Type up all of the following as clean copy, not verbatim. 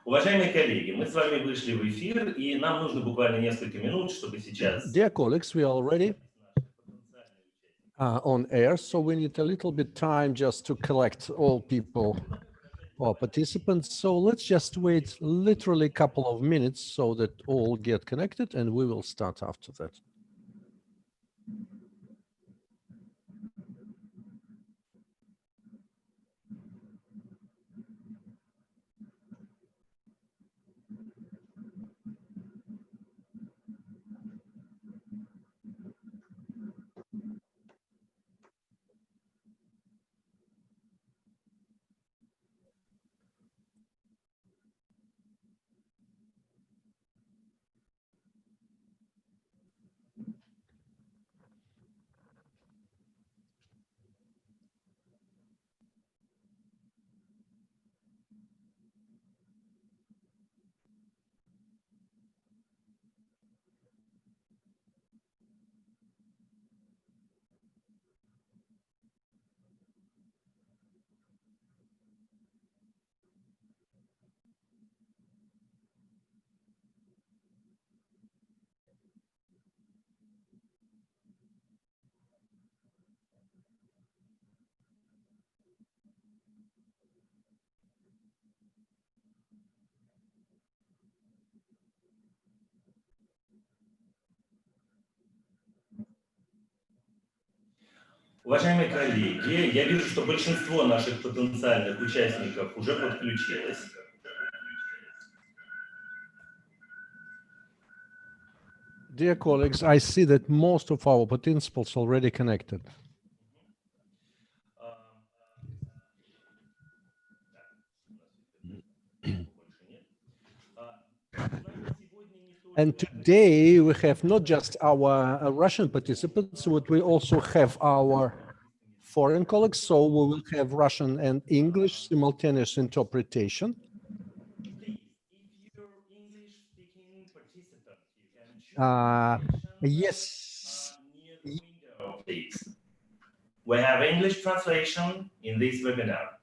Уважаемые коллеги, мы с вами вышли в эфир, и нам нужно буквально несколько минут, чтобы сейчас... Dear colleagues, we are already on air, so we need a little bit time just to collect all people or participants. So let's just wait literally a couple of minutes so that all get connected, and we will start after that. Уважаемые коллеги, я вижу, что большинство наших потенциальных участников уже подключилось. Dear colleagues, I see that most of our participants already connected. And today we have not just our Russian participants, but we also have our foreign colleagues. So we will have Russian and English simultaneous interpretation. Yes. Please. We have English translation in this webinar.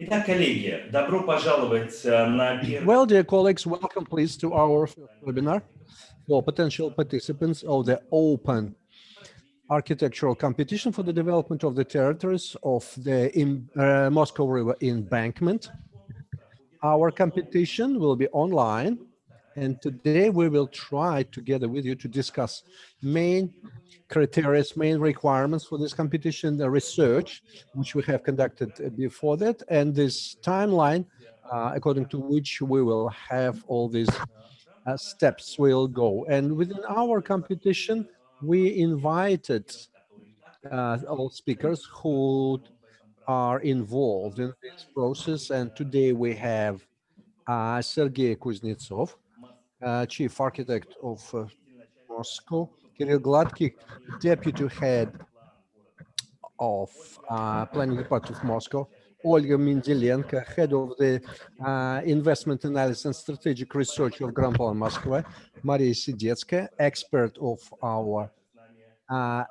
Итак, коллеги, добро пожаловать на первый... Well, dear colleagues, welcome please to our webinar for potential participants of the open architectural competition for the development of the territories of the Moscow River embankment. Our competition will be online, and today we will try together with you to discuss main criteria, main requirements for this competition, the research which we have conducted before that, and this timeline according to which we will have all these steps will go. And within our competition, we invited all speakers who are involved in this process, and today we have Sergei Kuznetsov, Chief Architect of Moscow, Kirill Gladky, Deputy Head of Planning Department of Moscow, Olga Mendelenko, Head of the Investment Analysis and Strategic Research of Grand Plan Moscow, Maria Sidetskaya, expert of our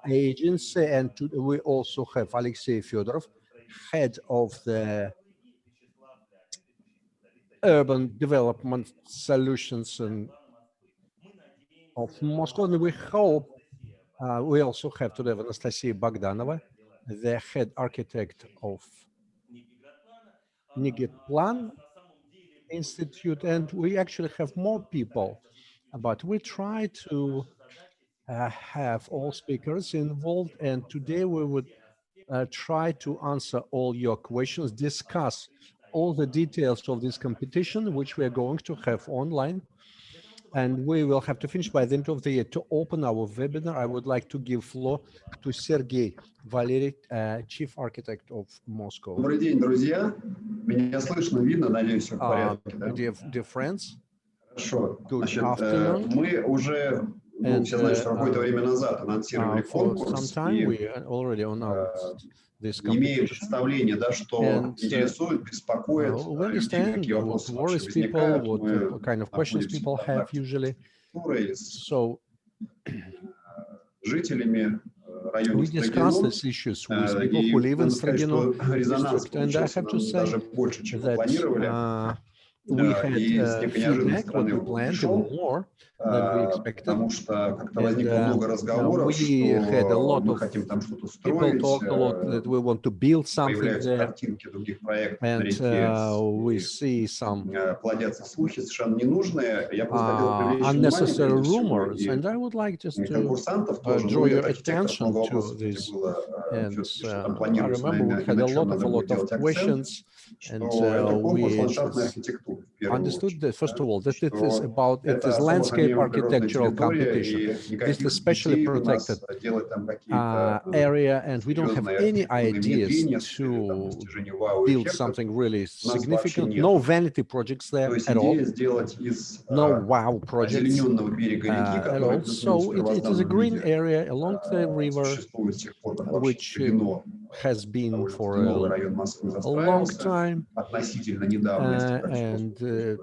agency, and we also have Alexei Fyodorov, Head of the Urban Development Solutions and of Moscow, and we hope we also have today Anastasia Bogdanova, the head architect of Nigitplan Institute, and we actually have more people, but we try to have all speakers involved, and today we would try to answer all your questions, discuss all the details of this competition, which we are going to have online. And we will have to finish by the end of the year. To open our webinar, I would like to give floor to Sergei Valery, Chief Architect of Moscow. Добрый день, друзья. Меня слышно, видно, надеюсь, все в порядке, да? Dear friends, хорошо. Good Значит, afternoon. мы уже, все знают, что какое-то время назад анонсировали for some конкурс, time и we already announced this имеем competition. представление, да, что интересует, беспокоит, We understand какие what вопросы worries вообще people, возникают. Мы what kind of questions находимся people в have контакте usually. с So жителями районе We discussed Strogino. these issues with people who live in Надо сказать, Strogino что резонанс district, and I получился have to say даже больше, чем мы that планировали. we had И с некой неожиданной feedback what стороны we он planned even пришел, more than we expected, потому что как-то and возникло много разговоров, we had a что lot мы of хотим там что-то people строить, talked a lot that we want to build something появляются there, картинки других проектов на and реке, we see some плодятся слухи совершенно ненужные. Я просто хотел привлечь внимание, unnecessary прежде всего, rumors, и and I would like just to конкурсантов тоже, draw ну и your от архитекторов attention много to вопросов this. было, And все-таки, что там I планируется, remember we и had на a чем lot надо of будет делать акцент, questions, and что это конкурс we ландшафтной just архитектуры, в первую understood очередь, that, first да, of all, that it is что about, it это is особо landscape охраняемая природная architectural территория, competition. и This никаких is specially идей у protected нас делать там какие-то area, and we don't have серьезные any архитектурные ideas внедрения с целью там, to достижения build вау-эффектов. something really У нас вообще significant. нет. No vanity projects there То есть at all. идея сделать из No wow projects озелененного берега реки, at который all. плюс-минус в So it is a первозданном green виде area along the river, существует с тех пор, как вообще which Strogino, has been довольно-таки for новый район Москвы, a long застраивался, time, относительно недавно, если брать всю and историю.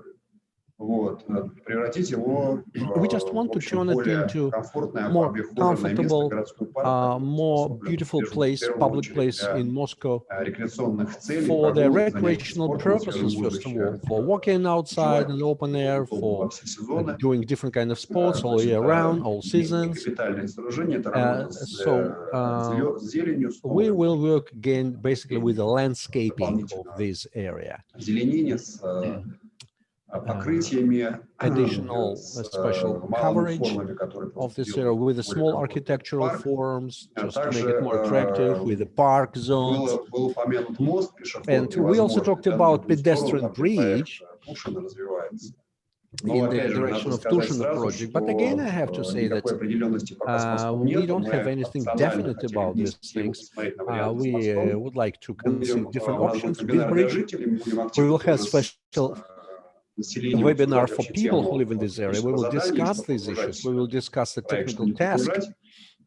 Вот, превратить его we just в want to общем, turn it более into комфортное, more обихоженное место, comfortable, городской парк, more способный beautiful в place, первую public очередь place для in Moscow рекреационных целей, for the прогулок, занятий recreational спортом на свежем purposes, first of all, воздухе, for walking outside in the open air, удобно во for все сезоны. doing different kind of sports all year round, all Не seasons. капитальное сооружение, это работа с зеленью, с We will work again basically with the landscaping of this area. озеленение, с покрытиями, Additional с special малыми coverage формами, которые of просто this area делают with the более small комфортный architectural парк. forms, just to make Также it more attractive, with the park zones. был упомянут мост And пешеходный, we also возможный, talked да, на about другую сторону, Pedestrian там, где проект Bridge Тушина развивается. in Но, the опять же, direction надо of сказать Tushino сразу, project. But again, I have to что say that никакой определенности пока с мостом we нет. don't Мы have anything опционально definite хотели about these вместе things. посмотреть на варианты с We мостом. would like to consider Будем, different у нас будет options with вебинар для bridge. жителей, мы будем We активно will have тоже special населением webinar обсуждать for вообще people who тему live in this area. We will технического задания, discuss чтобы these issues. окружать We will discuss the проект, technical чтобы не task перегружать.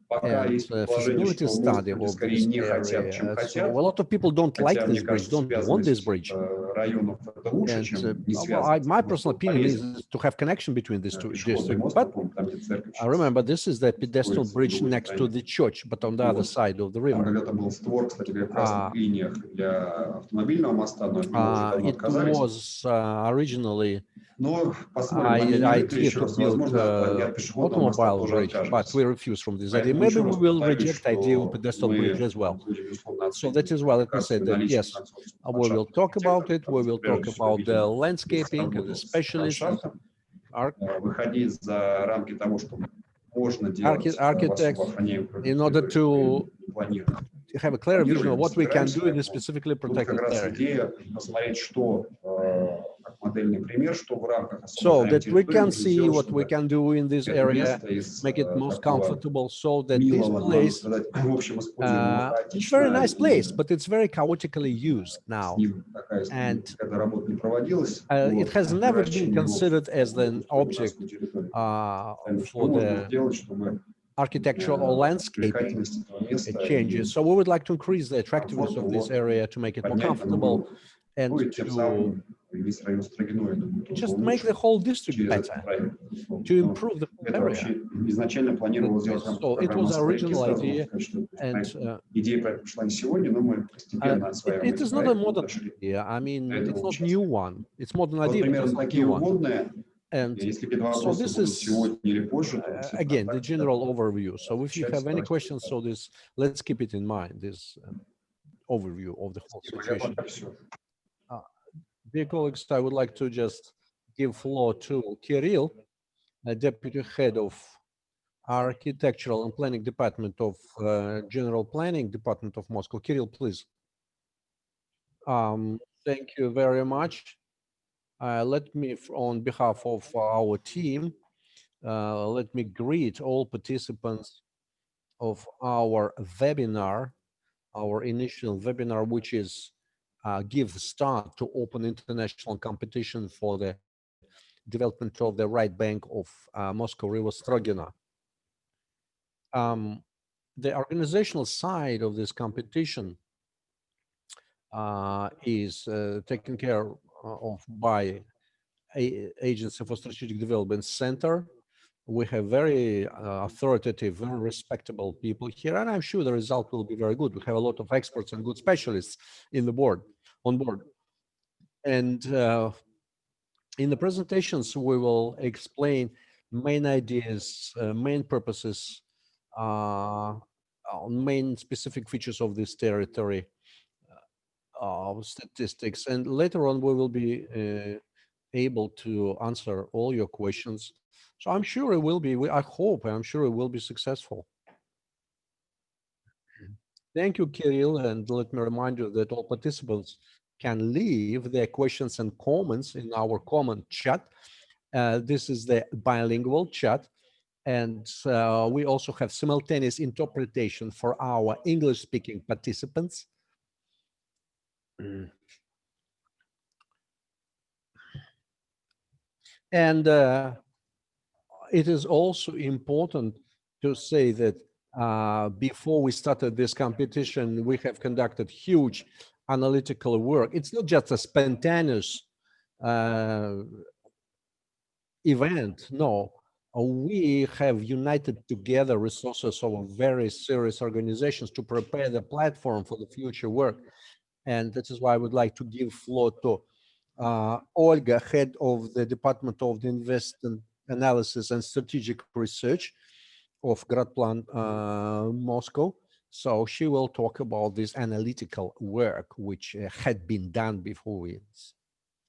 Пока and есть предположение, feasibility что, может study быть, of скорее this не хотят, чем area. So хотят. a lot of people don't like Хотя, мне this bridge, кажется, don't want this связанность bridge. районов это лучше, And чем не well, связанность. my потому personal что opinion полезен. is to have connection between these two Пешеходный districts. мост, But напомню, там, где церковь I remember this is the Pedestal строится на Bridge другой next to стороне. the church, but on the other side of the Там river. когда-то был створ, кстати говоря, в красных линиях для автомобильного моста, но от него уже давно It отказались. was originally Но посмотрим, они не открыты idea еще to раз. build Возможно, и от пешеходного моста automobile тоже bridge, but откажемся. we refuse from this idea. Поэтому Maybe еще we раз will повторюсь, reject idea of что Pedestal мы Bridge as well. будем, безусловно, So that is why let me say that yes, we will talk about it. We will talk about the landscaping and the specialists, выходить за рамки того, что можно делать в особо охраняемой in order to планировать. have a clear vision of what we can do in this specifically Тут protected как раз area. идея посмотреть, что как модельный пример, что в рамках So особо that we can охраняемой see территории what we can do in this area, make it most comfortable, so that this place, it's a very nice place, but it's very chaotically used now. And it has never been considered as an object for the architectural or landscaping changes. So we would like to increase the attractiveness of this area to make it more comfortable and to just make the whole district better, to improve the whole area. So it was our original idea, and it is not a modern idea. I mean, it's not new one. It's modern idea, but it's not new one. And so this is, again, the general overview. So if you have any questions, so this, let's keep it in mind, this overview of the whole situation. Dear colleagues, I would like to just give floor to Kirill, Deputy Head of Architectural and Planning Department of General Planning Department of Moscow. Kirill, please. Thank you very much. Let me, on behalf of our team, let me greet all participants of our webinar, our initial webinar, which is give the start to open international competition for the development of the right bank of Moscow River Strogino. The organizational side of this competition is taken care of by Agency for Strategic Development Center, We have very authoritative, very respectable people here, and I'm sure the result will be very good. We have a lot of experts and good specialists on board. And in the presentations, we will explain main ideas, main purposes, main specific features of this territory, statistics, and later on we will be able to answer all your questions. So I'm sure it will be, I hope, I'm sure it will be successful. Thank you, Kirill, and let me remind you that all participants can leave their questions and comments in our common chat. This is the bilingual chat, and we also have simultaneous interpretation for our English-speaking participants. And it is also important to say that before we started this competition, we have conducted huge analytical work. It's not just a spontaneous event, no. We have united together resources of very serious organizations to prepare the platform for the future work. And that is why I would like to give floor to Olga, head of the Department of the Investment Analysis and Strategic Research of Gradplan Moscow. So she will talk about this analytical work which had been done before we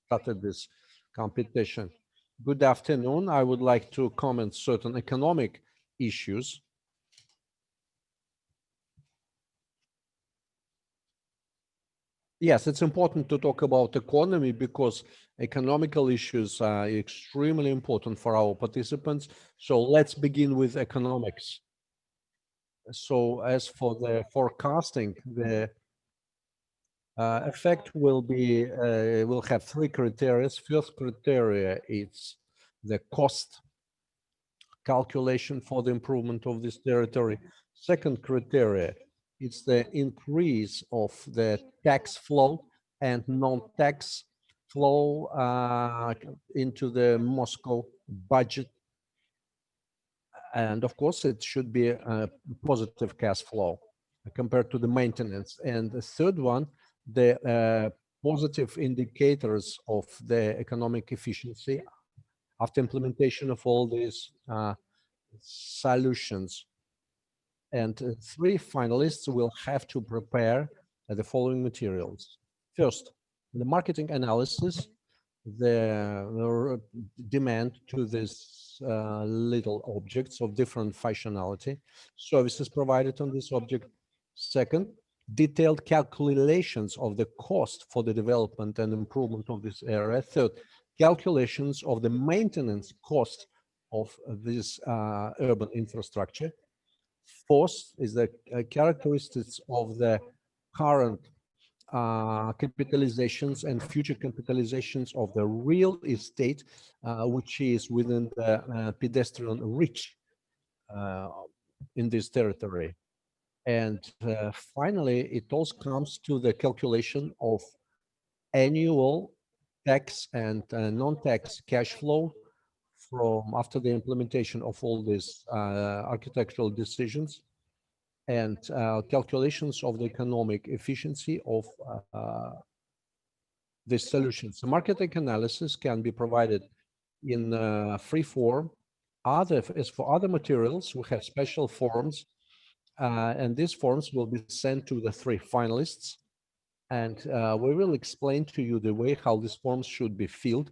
started this competition. Good afternoon. I would like to comment certain economic issues. Yes, it's important to talk about economy because economical issues are extremely important for our participants. So let's begin with economics. So as for the forecasting, the effect will be, we'll have three criteria. First criteria is the cost calculation for the improvement of this territory. Second criteria, it's the increase of the tax flow and non-tax flow into the Moscow budget. And of course, it should be a positive cash flow compared to the maintenance. And the third one, the positive indicators of the economic efficiency after implementation of all these solutions. And three finalists will have to prepare the following materials. First, the marketing analysis, the demand to these little objects of different functionality, services provided on this object. Second, detailed calculations of the cost for the development and improvement of this area. Third, calculations of the maintenance cost of this urban infrastructure. Fourth is the characteristics of the current capitalizations and future capitalizations of the real estate, which is within the pedestrian reach in this territory. And finally, it also comes to the calculation of annual tax and non-tax cash flow from after the implementation of all these architectural decisions, and calculations of the economic efficiency of these solutions. The marketing analysis can be provided in free form. As for other materials, we have special forms, and these forms will be sent to the three finalists. And we will explain to you the way how these forms should be filled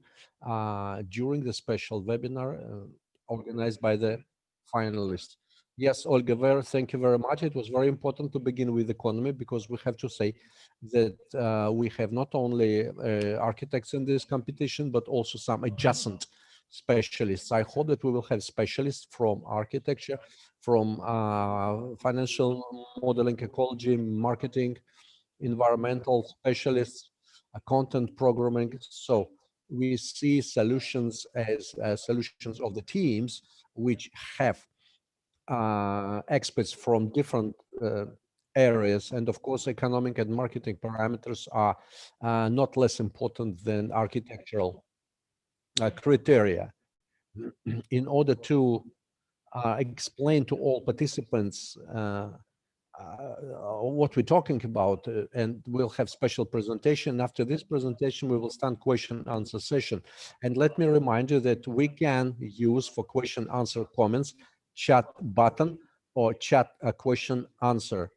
during the special webinar organized by the finalists. Yes, Olga, thank you very much. It was very important to begin with economy because we have to say that we have not only architects in this competition, but also some adjacent specialists. I hope that we will have specialists from architecture, from financial modeling, ecology, marketing, environmental specialists, content programming. So we see solutions as solutions of the teams which have experts from different areas. And of course, economic and marketing parameters are not less important than architectural criteria. in order to explain to all participants what we're talking about, and we'll have special presentation. After this presentation, we will start question answer session. And let me remind you that we can use for question answer comments chat button or chat a question answer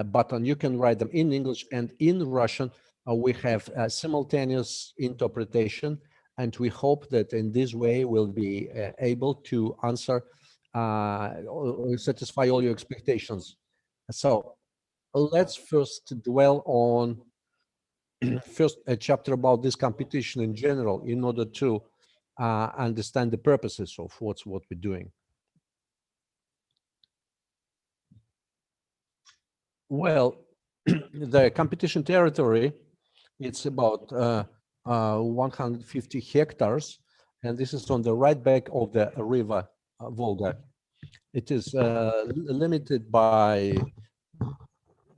button. You can write them in English and in Russian. We have simultaneous interpretation, and we hope that in this way we'll be able to answer or satisfy all your expectations. So let's first dwell on first a chapter about this competition in general in order to understand the purposes of what we're doing. Well, the competition territory, it's about 150 hectares, and this is on the right bank of the river Volga. It is limited by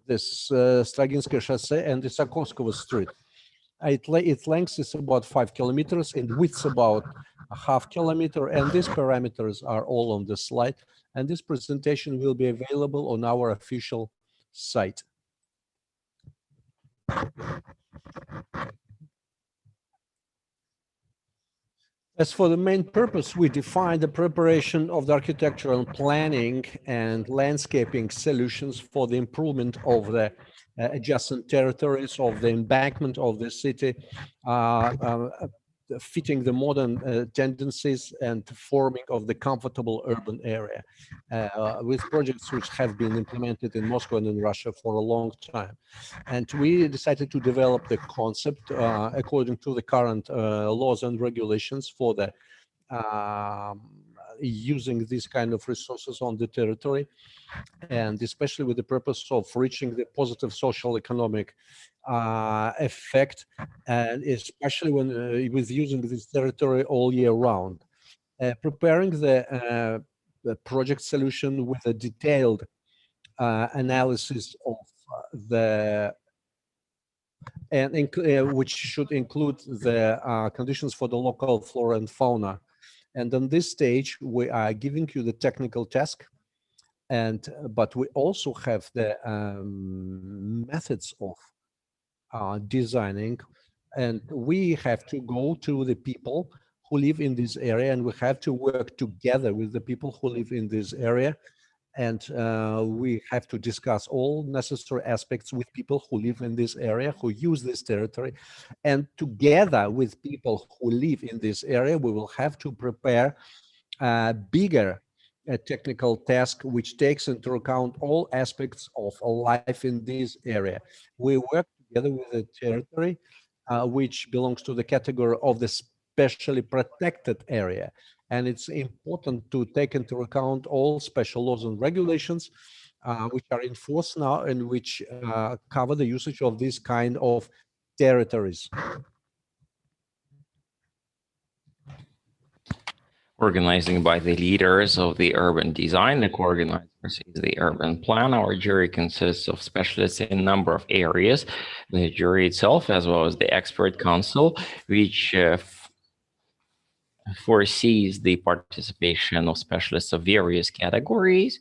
this Stroginskoye Chaussee and the Sokolskovo Street. Its length is about 5 kilometers and width about a half kilometer, and these parameters are all on the slide, and this presentation will be available on our official site. As for the main purpose, we define the preparation of the architectural planning and landscaping solutions for the improvement of the adjacent territories of the embankment of the city, fitting the modern tendencies and forming of the comfortable urban area with projects which have been implemented in Moscow and in Russia for a long time. And we decided to develop the concept according to the current laws and regulations for the using these kind of resources on the territory, and especially with the purpose of reaching the positive social economic effect, and especially when with using this territory all year round. Preparing the project solution with a detailed analysis of the and which should include the conditions for the local flora and fauna. And on this stage, we are giving you the technical task, but we also have the methods of designing, and we have to go to the people who live in this area, and we have to work together with the people who live in this area, and we have to discuss all necessary aspects with people who live in this area, who use this territory, and together with people who live in this area, we will have to prepare a bigger technical task which takes into account all aspects of life in this area. We work together with the territory which belongs to the category of the specially protected area. And it's important to take into account all special laws and regulations which are in force now and which cover the usage of this kind of territories. Organizing by the leaders of the urban design, the co-organizers is the urban plan. Our jury consists of specialists in a number of areas. The jury itself, as well as the expert council, which foresees the participation of specialists of various categories,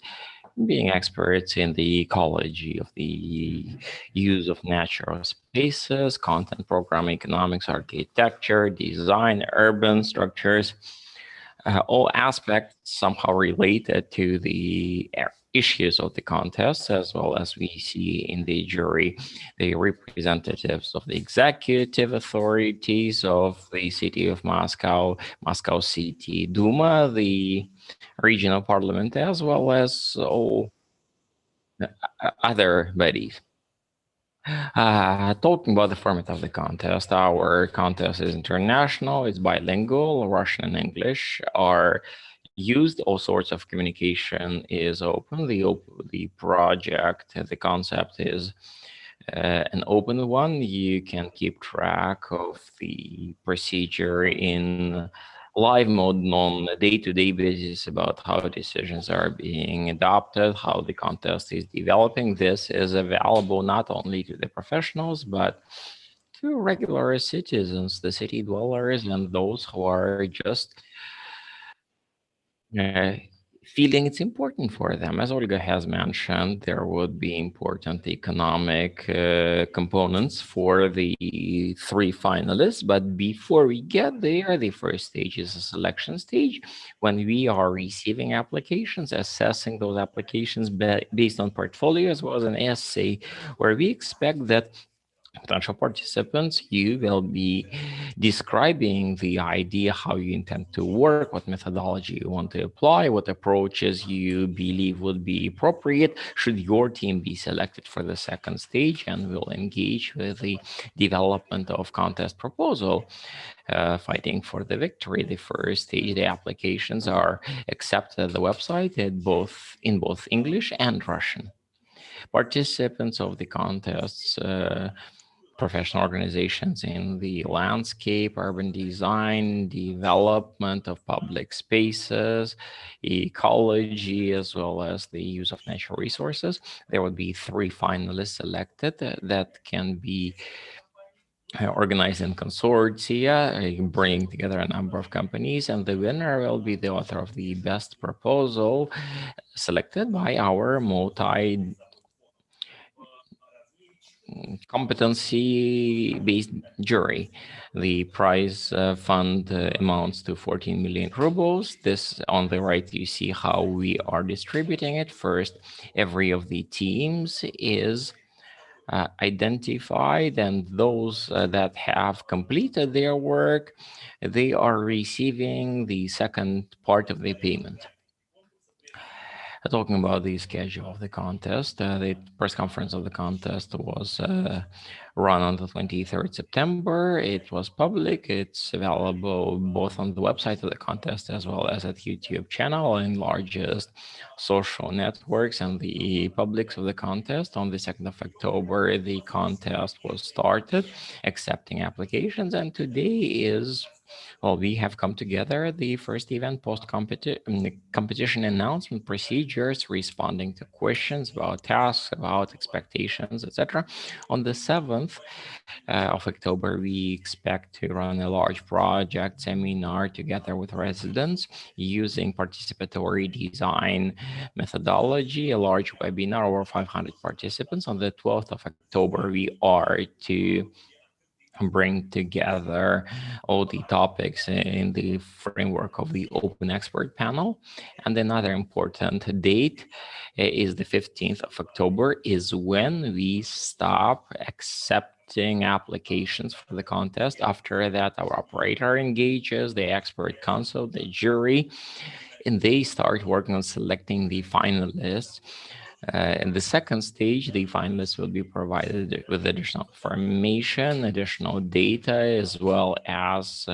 being experts in the ecology of the use of natural spaces, content programming, economics, architecture, design, urban structures, all aspects somehow related to the issues of the contest, as well as we see in the jury the representatives of the executive authorities of the city of Moscow, Moscow City Duma, the regional parliament, as well as all other bodies. Talking about the format of the contest, our contest is international, it's bilingual, Russian and English are used, all sorts of communication is open. The project, the concept is an open one. You can keep track of the procedure in live mode on a day-to-day basis about how decisions are being adopted, how the contest is developing. This is available not only to the professionals, but to regular citizens, the city dwellers, and those who are just feeling it's important for them. As Olga has mentioned, there would be important economic components for the 3 finalists. But before we get there, the first stage is a selection stage when we are receiving applications, assessing those applications based on portfolio as well as an essay, where we expect that potential participants, you will be describing the idea, how you intend to work, what methodology you want to apply, what approaches you believe would be appropriate should your team be selected for the second stage, and will engage with the development of contest proposal, fighting for the victory. The first stage, the applications are accepted at the website in both English and Russian. Participants of the contests, professional organizations in the landscape, urban design, development of public spaces, ecology, as well as the use of natural resources. There would be 3 finalists selected that can be organized in consortia, bringing together a number of companies, and the winner will be the author of the best proposal selected by our competency-based jury. The prize fund amounts to 14 million rubles. This on the right, you see how we are distributing it. First, every of the teams is identified, and those that have completed their work, they are receiving the second part of the payment. Talking about the schedule of the contest, the press conference of the contest was run on the 23rd September. It was public. It's available both on the website of the contest as well as at YouTube channel in largest social networks and the publics of the contest. On the 2nd of October, the contest was started, accepting applications, and today is, well, we have come together, the first event post-competition announcement procedures, responding to questions about tasks, about expectations, etc. On the 7th of October, we expect to run a large project seminar together with residents using participatory design methodology, a large webinar, over 500 participants. On the 12th of October, we are to bring together all the topics in the framework of the open expert panel. And another important date is the 15th of October, is when we stop accepting applications for the contest. After that, our operator engages the expert council, the jury, and they start working on selecting the finalists. In the second stage, the finalists will be provided with additional information, additional data, as well as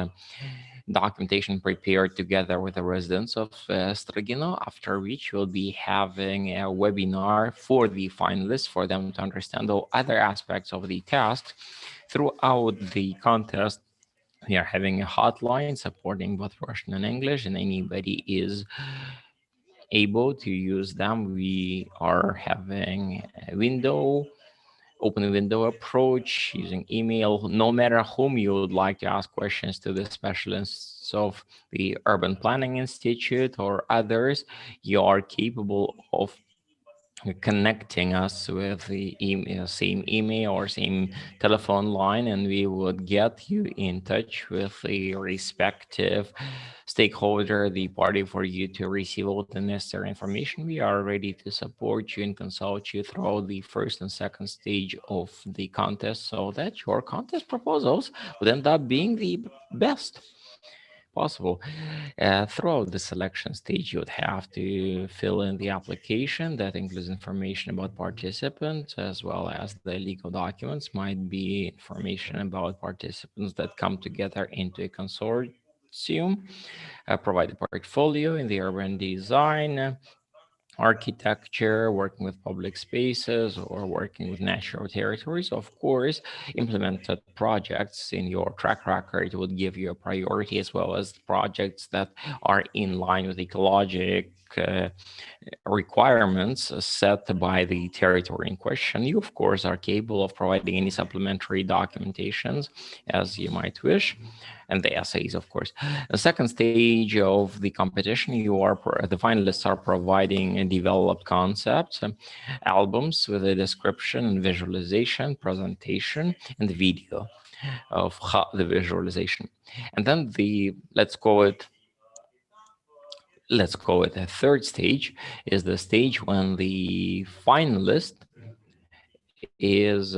documentation prepared together with the residents of Strogino, after which we'll be having a webinar for the finalists for them to understand all other aspects of the task. Throughout the contest, we are having a hotline supporting both Russian and English, and anybody is able to use them. We are having a open window approach using email. No matter whom you would like to ask questions to, the specialists of the Urban Planning Institute or others, you are capable of connecting us with the same email or same telephone line, and we would get you in touch with the respective stakeholder, the party, for you to receive all the necessary information. We are ready to support you and consult you throughout the first and second stage of the contest, so that your contest proposals would end up being the best possible. Throughout the selection stage, you would have to fill in the application that includes information about participants, as well as the legal documents. Might be information about participants that come together into a consortium, provide a portfolio in the urban design, architecture, working with public spaces, or working with natural territories. Of course, implemented projects in your track record would give you a priority, as well as projects that are in line with ecological requirements set by the territory in question, you of course are capable of providing any supplementary documentations as you might wish, and the essays, of course. The second stage of the competition, the finalists are providing developed concepts, albums with a description and visualization, presentation, and video of the visualization. And then let's call it a third stage, is the stage when the finalist is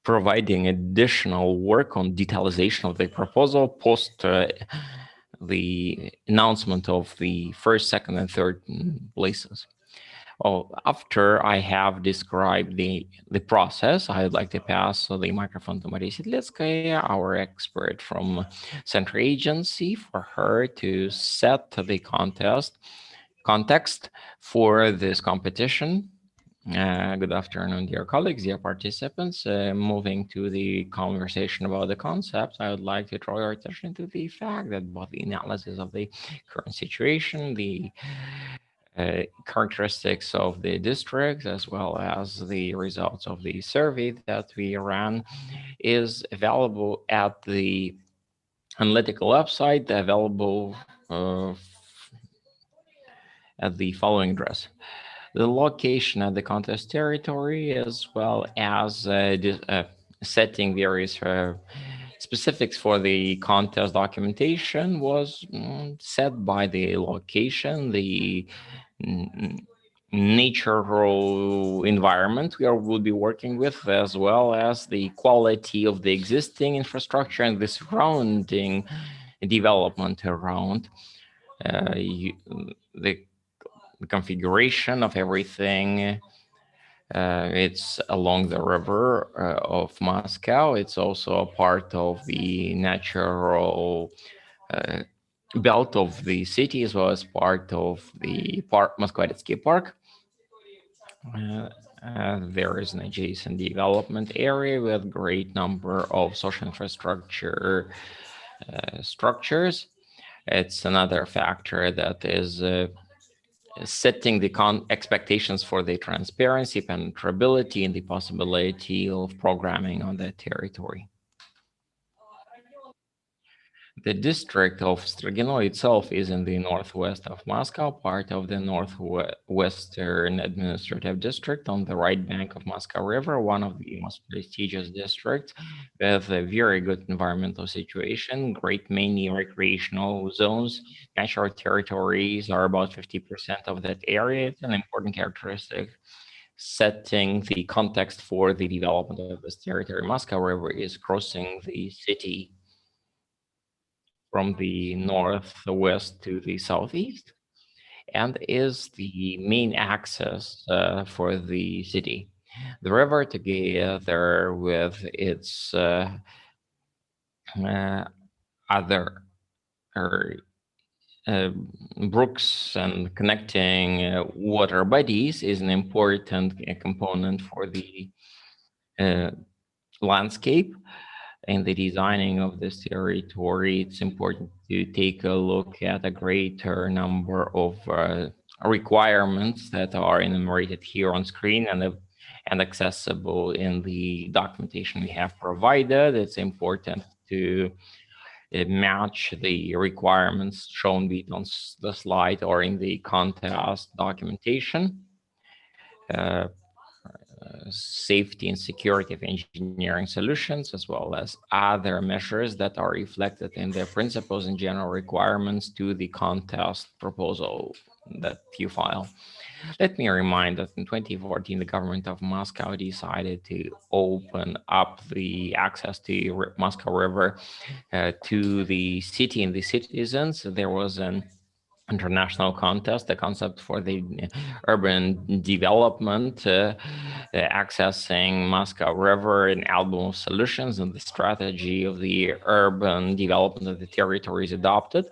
providing additional work on detalization of the proposal post the announcement of the first, second, and third places. After I have described the process, I would like to pass the microphone to Maria Sidletskaya, our expert from Center Agency, for her to set the context for this competition. Good afternoon, dear colleagues, dear participants. Moving to the conversation about the concepts, I would like to draw your attention to the fact that both the analysis of the current situation, the characteristics of the districts, as well as the results of the survey that we ran, is available at the analytical website, available at the following address. The location at the contest territory, as well as setting various specifics for the contest documentation, was set by the location, the natural environment we will be working with, as well as the quality of the existing infrastructure and the surrounding development around the configuration of everything. It's along the river of Moscow. It's also a part of the natural belt of the city, as well as part of the Moskvaretsky Park. There is an adjacent development area with great number of social infrastructure structures. It's another factor that is setting the expectations for the transparency, penetrability, and the possibility of programming on that territory. The district of Strogino itself is in the northwest of Moscow, part of the northwestern administrative district on the right bank of Moscow River, one of the most prestigious districts with a very good environmental situation, great many recreational zones. Natural territories are about 50% of that area. It's an important characteristic setting the context for the development of this territory. Moscow River is crossing the city from the northwest to the southeast, and is the main access for the city. The river, together with its other brooks and connecting water bodies, is an important component for the landscape. In the designing of this territory, it's important to take a look at a greater number of requirements that are enumerated here on screen and accessible in the documentation we have provided. It's important to match the requirements shown be on the slide or in the contest documentation. Safety and security of engineering solutions, as well as other measures that are reflected in the principles and general requirements to the contest proposal that you file. Let me remind that in 2014, the government of Moscow decided to open up the access to Moscow River to the city and the citizens. There was an international contest, the concept for the urban development, accessing Moscow River, an album of solutions, and the strategy of the urban development of the territory is adopted.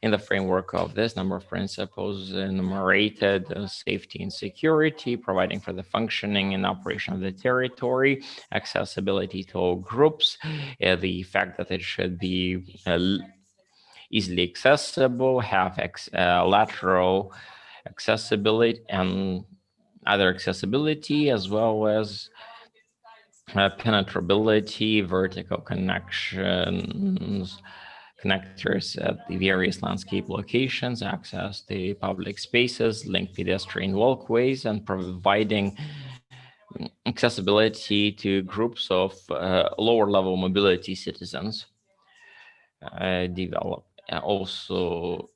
In the framework of this, number of principles enumerated: safety and security, providing for the functioning and operation of the territory, accessibility to all groups, the fact that it should be easily accessible, have lateral accessibility and other accessibility, as well as penetrability, vertical connections, connectors at the various landscape locations, access to public spaces, link pedestrian walkways, and providing accessibility to groups of lower level mobility citizens. Develop also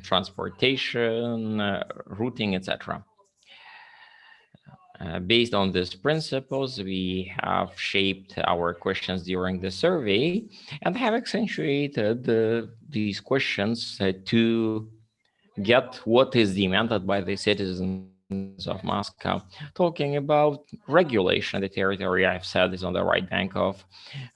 transportation, routing, etc. Based on these principles, we have shaped our questions during the survey and have accentuated these questions to get what is demanded by the citizens of Moscow. Talking about regulation, the territory I've said is on the right bank of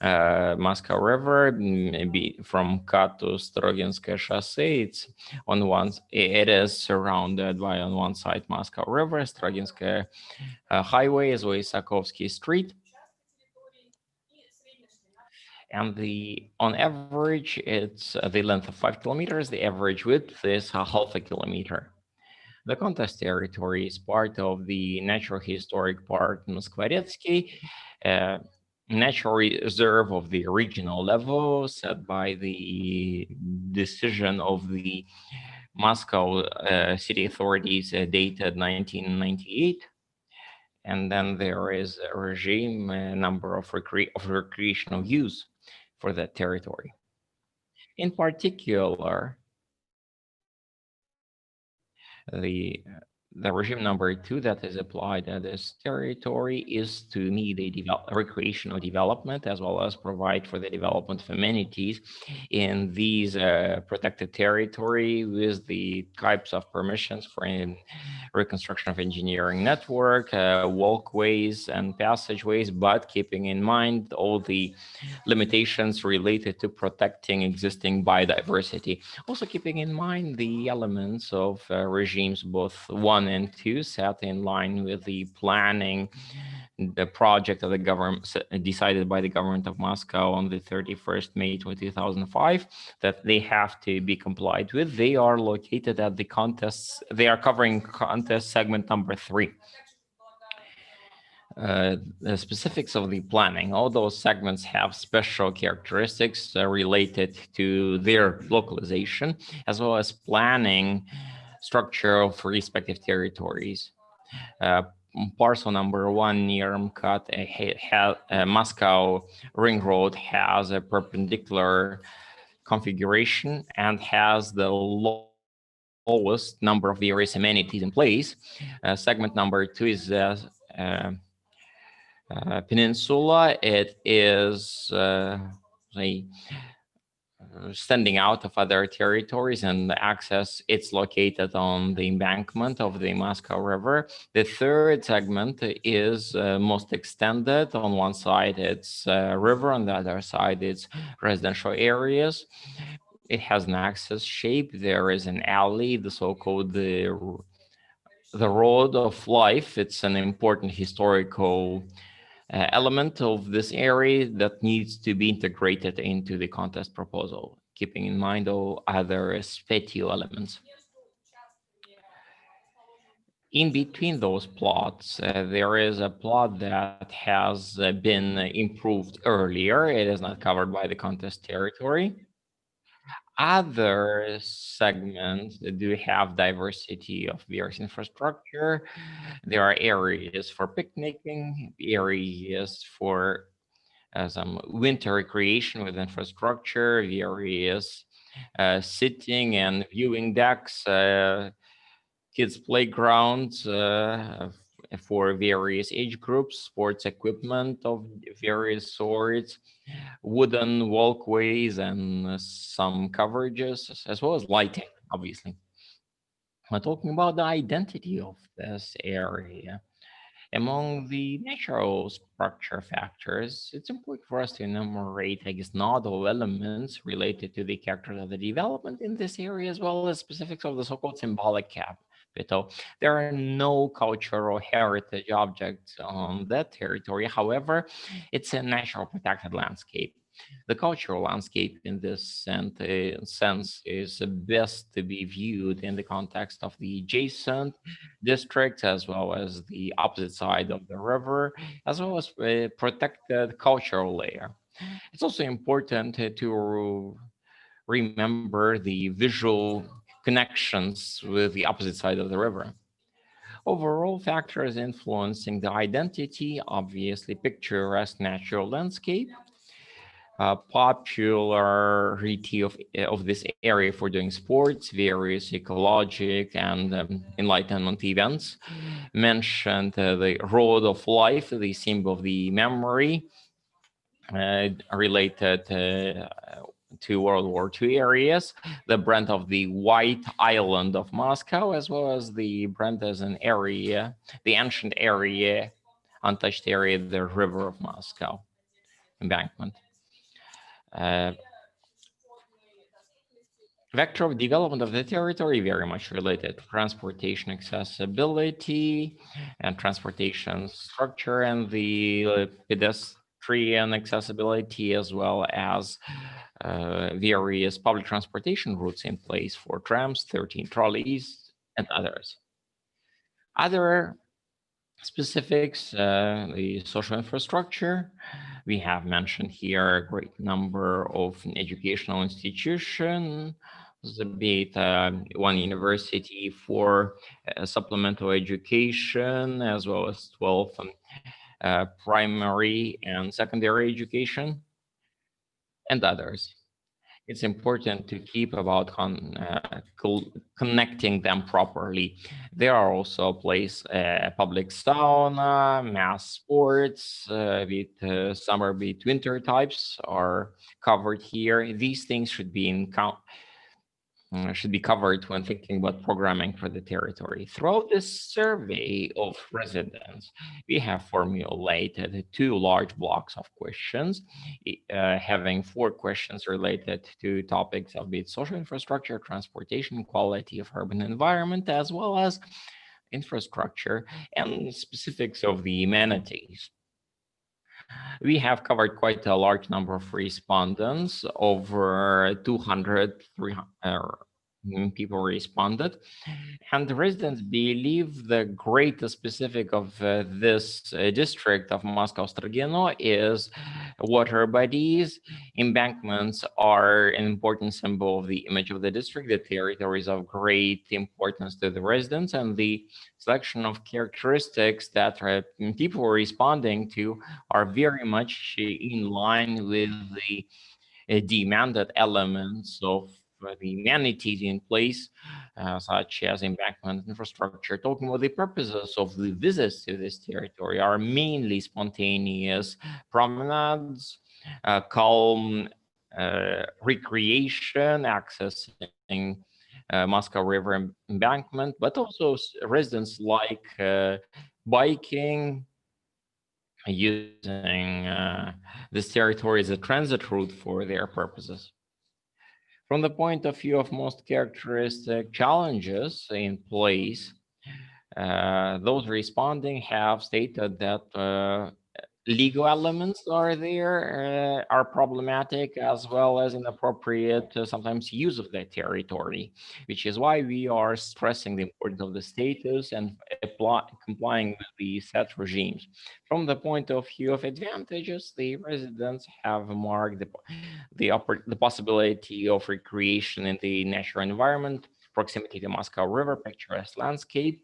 Moscow River, maybe from Kat to Stroginskoye Chaussee. It's on it is surrounded by on one side Moscow River, Stroginskoye Highway, as well as Sakovsky Street. And on average, it's the length of 5 kilometers. The average width is half a kilometer. The contest territory is part of the Natural Historic Park Moskvoretsky, natural reserve of the regional level set by the decision of the Moscow city authorities dated 1998. And then there is a regime, number of recreational use for that territory. In particular, the regime number 2 that is applied at this territory is to meet the recreational development, as well as provide for the development of amenities in these protected territory with the types of permissions for reconstruction of engineering network, walkways and passageways, but keeping in mind all the limitations related to protecting existing biodiversity. Also keeping in mind the elements of regimes both 1 and 2 set in line with the planning, the project of the government decided by the government of Moscow on the 31st May 2005 that they have to be complied with. They are located at the contests. They are covering contest segment number 3. The specifics of the planning. All those segments have special characteristics related to their localization, as well as planning structure of respective territories. Parcel number 1 near MKAT, Moscow Ring Road has a perpendicular configuration and has the lowest number of various amenities in place. Segment number 2 is peninsula. It is standing out of other territories, and access, it's located on the embankment of the Moscow River. The third segment is most extended. On one side, it's river, on the other side, it's residential areas. It has an access shape. There is an alley, the so-called the road of life. It's an important historical element of this area that needs to be integrated into the contest proposal, keeping in mind all other spatial elements. In between those plots, there is a plot that has been improved earlier. It is not covered by the contest territory. Other segments do have diversity of various infrastructure. There are areas for picnicking, areas for some winter recreation with infrastructure, various sitting and viewing decks, kids' playgrounds for various age groups, sports equipment of various sorts, wooden walkways and some coverages, as well as lighting, obviously. We're talking about the identity of this area. Among the natural structure factors, it's important for us to enumerate, I guess, nodal elements related to the character of the development in this area, as well as specifics of the so-called symbolic capital. There are no cultural heritage objects on that territory. However, it's a natural protected landscape. The cultural landscape in this sense is best to be viewed in the context of the adjacent districts, as well as the opposite side of the river, as well as a protected cultural layer. It's also important to remember the visual connections with the opposite side of the river. Overall factors influencing the identity, obviously picturesque natural landscape, popularity of this area for doing sports, various ecologic and enlightenment events, mentioned the road of life, the symbol of the memory, related to World War II areas, the brand of the White Island of Moscow, as well as the brand as an area, the ancient area, untouched area, the river of Moscow, embankment. Vector of development of the territory, very much related to transportation accessibility and transportation structure and the pedestrian accessibility, as well as various public transportation routes in place for trams, 13 trolleys, and others. Other specifics, the social infrastructure. We have mentioned here a great number of educational institutions, be it one university for supplemental education, as well as 12 primary and secondary education, and others. It's important to keep about connecting them properly. There are also public sauna, mass sports, with summer, with winter types are covered here. These things should be covered when thinking about programming for the territory. Throughout this survey of residents, we have formulated 2 large blocks of questions, having 4 questions related to topics of be social infrastructure, transportation, quality of urban environment, as well as infrastructure and specifics of the amenities. We have covered quite a large number of respondents, over 200, 300 people responded, and the residents believe the greatest specific of this district of Moscow Strogino is water bodies. Embankments are an important symbol of the image of the district. The territory is of great importance to the residents, and the selection of characteristics that people are responding to are very much in line with the demanded elements of the amenities in place, such as embankment infrastructure. Talking about the purposes of the visits to this territory are mainly spontaneous promenades, calm recreation, accessing Moscow River embankment, but also residents like biking, using this territory as a transit route for their purposes. From the point of view of most characteristic challenges in place, those responding have stated that legal elements are problematic, as well as inappropriate sometimes use of that territory, which is why we are stressing the importance of the status and complying with the set regimes. From the point of view of advantages, the residents have marked the possibility of recreation in the natural environment, proximity to Moscow River, picturesque landscape,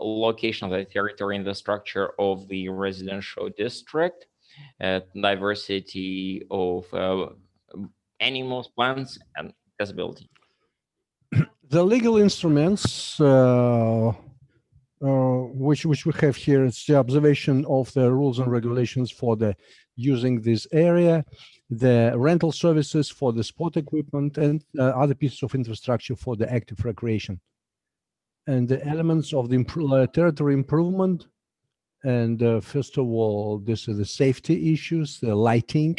location of the territory in the structure of the residential district, diversity of animals, plants, and accessibility. The legal instruments which we have here is the observation of the rules and regulations for the using this area, the rental services for the sport equipment, and other pieces of infrastructure for the active recreation. And the elements of the territory improvement. And first of all, this is the safety issues, the lighting,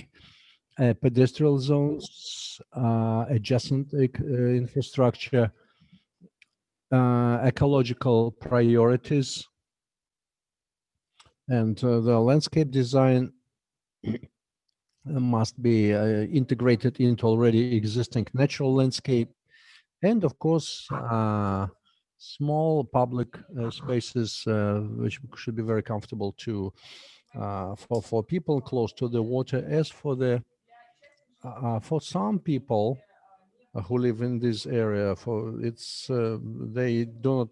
pedestrian zones, adjacent infrastructure, ecological priorities, and the landscape design must be integrated into already existing natural landscape. And of course, small public spaces which should be very comfortable to for people close to the water. As for some people who live in this area, they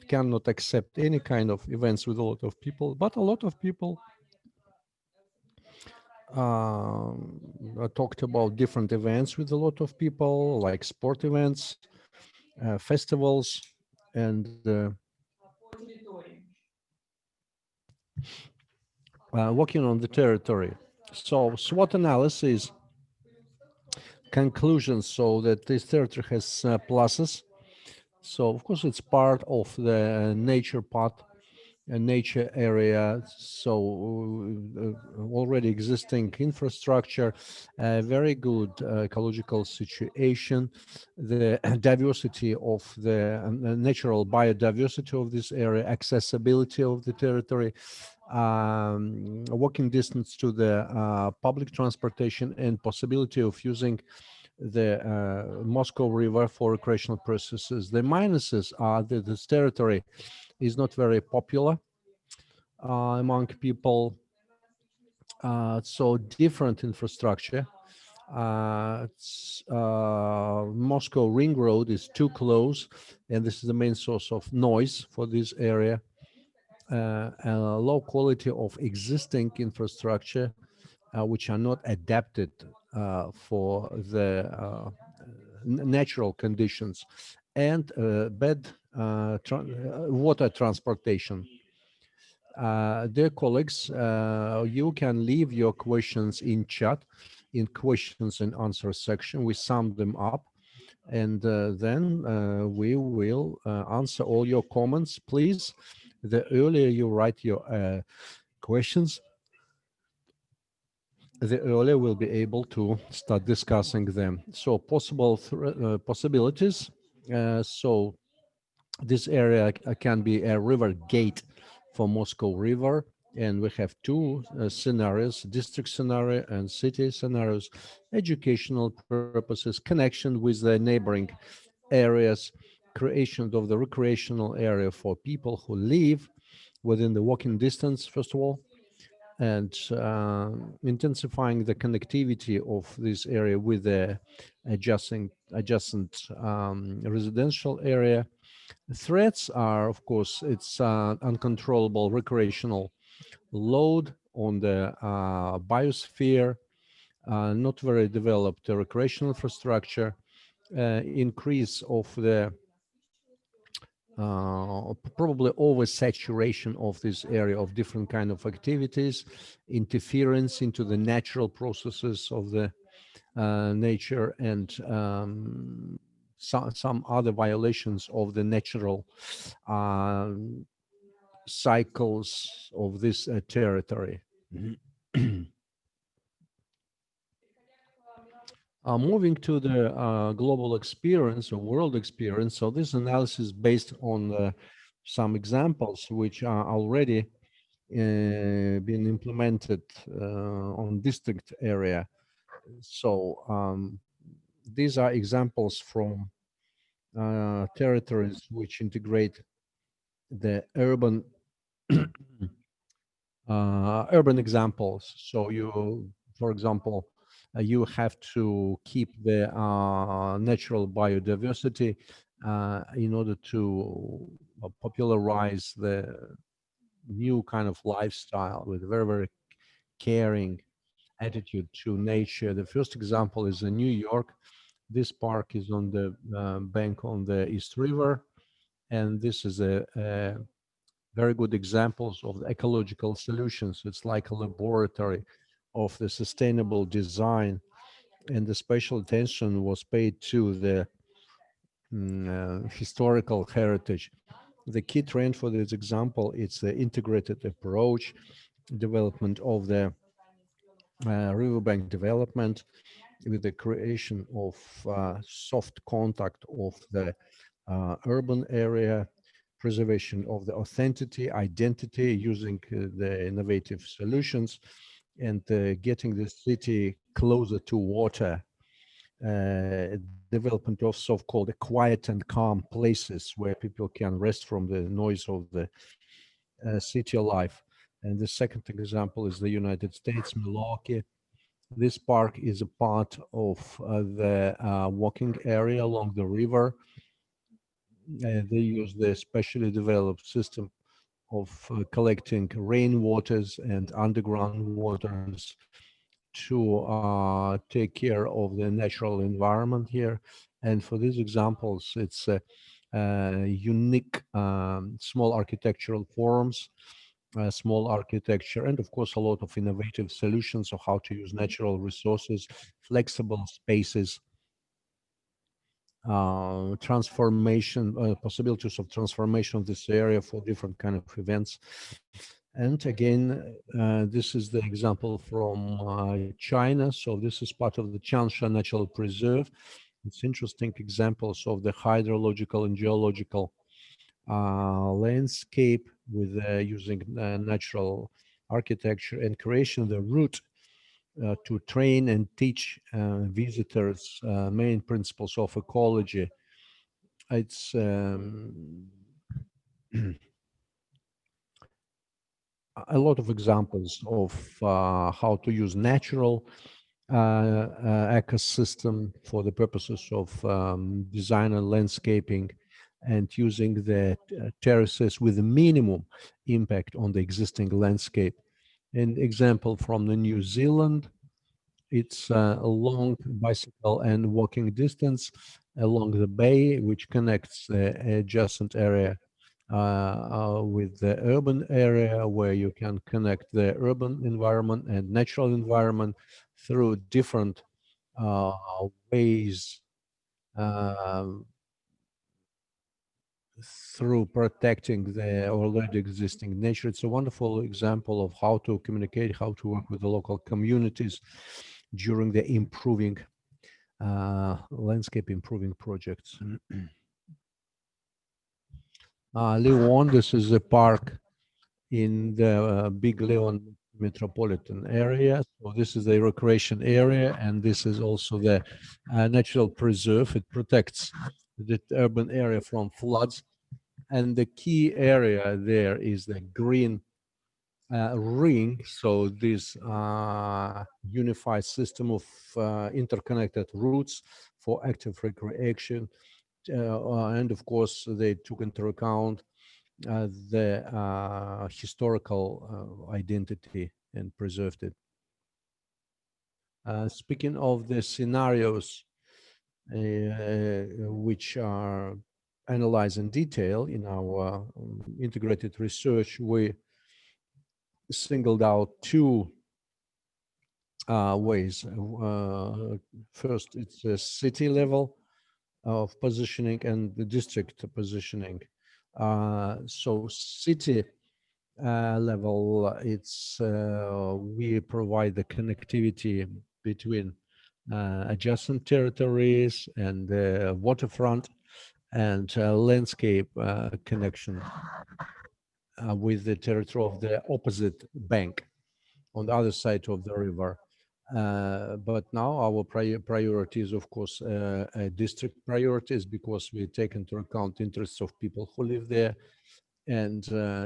cannot accept any kind of events with a lot of people, but a lot of people talked about different events with a lot of people, like sport events, festivals, and working on the territory. So SWOT analysis conclusions, so that this territory has pluses. So of course it's part of the nature part, a nature area, so already existing infrastructure, very good ecological situation, the diversity of the natural biodiversity of this area, accessibility of the territory, walking distance to the public transportation, and possibility of using the Moscow River for recreational purposes. The minuses are that this territory is not very popular among people. So different infrastructure. Moscow Ring Road is too close, and this is the main source of noise for this area. Low quality of existing infrastructure, which are not adapted for the natural conditions, and bad water transportation. Dear colleagues, you can leave your questions in chat, in questions and answers section. We sum them up, and then we will answer all your comments. Please, the earlier you write your questions, the earlier we'll be able to start discussing them. So possible possibilities. So this area can be a river gate for Moscow River, and we have two scenarios: district scenario and city scenarios, educational purposes, connection with the neighboring areas, creation of the recreational area for people who live within the walking distance, first of all, and intensifying the connectivity of this area with the adjacent residential area. Threats are, of course, it's uncontrollable recreational load on the biosphere, not very developed recreational infrastructure, increase of the probably oversaturation of this area of different kind of activities, interference into the natural processes of the nature, and some other violations of the natural cycles of this territory. Moving to the global experience or world experience, so this analysis is based on some examples which are already been implemented on district area. So these are examples from territories which integrate the urban urban examples. So you, for example, you have to keep the natural biodiversity in order to popularize the new kind of lifestyle with very, very caring attitude to nature. The first example is in New York. This park is on the bank on the East River, and this is a very good examples of the ecological solutions. It's like a laboratory of the sustainable design, and the special attention was paid to the historical heritage. The key trend for this example, it's the integrated approach, development of the riverbank development with the creation of soft contact of the urban area, preservation of the authenticity, identity using the innovative solutions, and getting the city closer to water, development of so-called quiet and calm places where people can rest from the noise of the city life. And the second example is the United States, Milwaukee. This park is a part of the walking area along the river. They use the specially developed system of collecting rainwaters and underground waters to take care of the natural environment here. And for these examples, it's unique small architectural forms, small architecture, and of course, a lot of innovative solutions of how to use natural resources, flexible spaces, transformation, possibilities of transformation of this area for different kind of events. And again, this is the example from China. So this is part of the Changsha Natural Preserve. It's interesting examples of the hydrological and geological landscape with using natural architecture and creation, the route to train and teach visitors main principles of ecology. It's a lot of examples of how to use natural ecosystem for the purposes of design and landscaping, and using the terraces with a minimum impact on the existing landscape. An example from the New Zealand, it's a long bicycle and walking distance along the bay, which connects the adjacent area with the urban area, where you can connect the urban environment and natural environment through different ways, through protecting the already existing nature. It's a wonderful example of how to communicate, how to work with the local communities during the improving landscape improving projects. Leon, this is a park in the big Leon metropolitan area. So this is the recreation area, and this is also the natural preserve. It protects the urban area from floods. And the key area there is the green ring. So this unified system of interconnected routes for active recreation. And of course, they took into account the historical identity and preserved it. Speaking of the scenarios which are analyzed in detail in our integrated research, we singled out two ways. First, it's a city level of positioning and the district positioning. So city level, it's we provide the connectivity between adjacent territories and waterfront, and landscape connection with the territory of the opposite bank on the other side of the river. But now our priority is, of course, district priorities, because we take into account interests of people who live there. And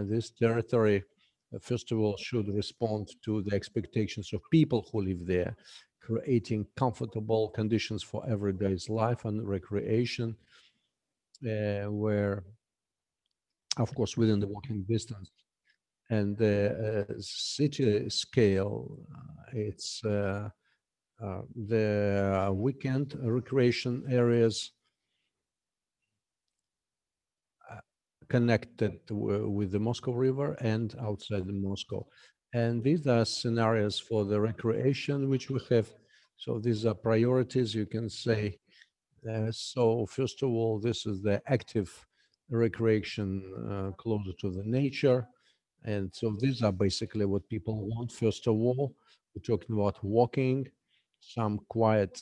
this territory, first of all, should respond to the expectations of people who live there, creating comfortable conditions for everyday's life and recreation, where, of course, within the walking distance. And the city scale, it's the weekend recreation areas connected with the Moscow River and outside the Moscow. And these are scenarios for the recreation which we have. So these are priorities, you can say. So first of all, this is the active recreation closer to the nature. And so these are basically what people want. First of all, we're talking about walking, some quiet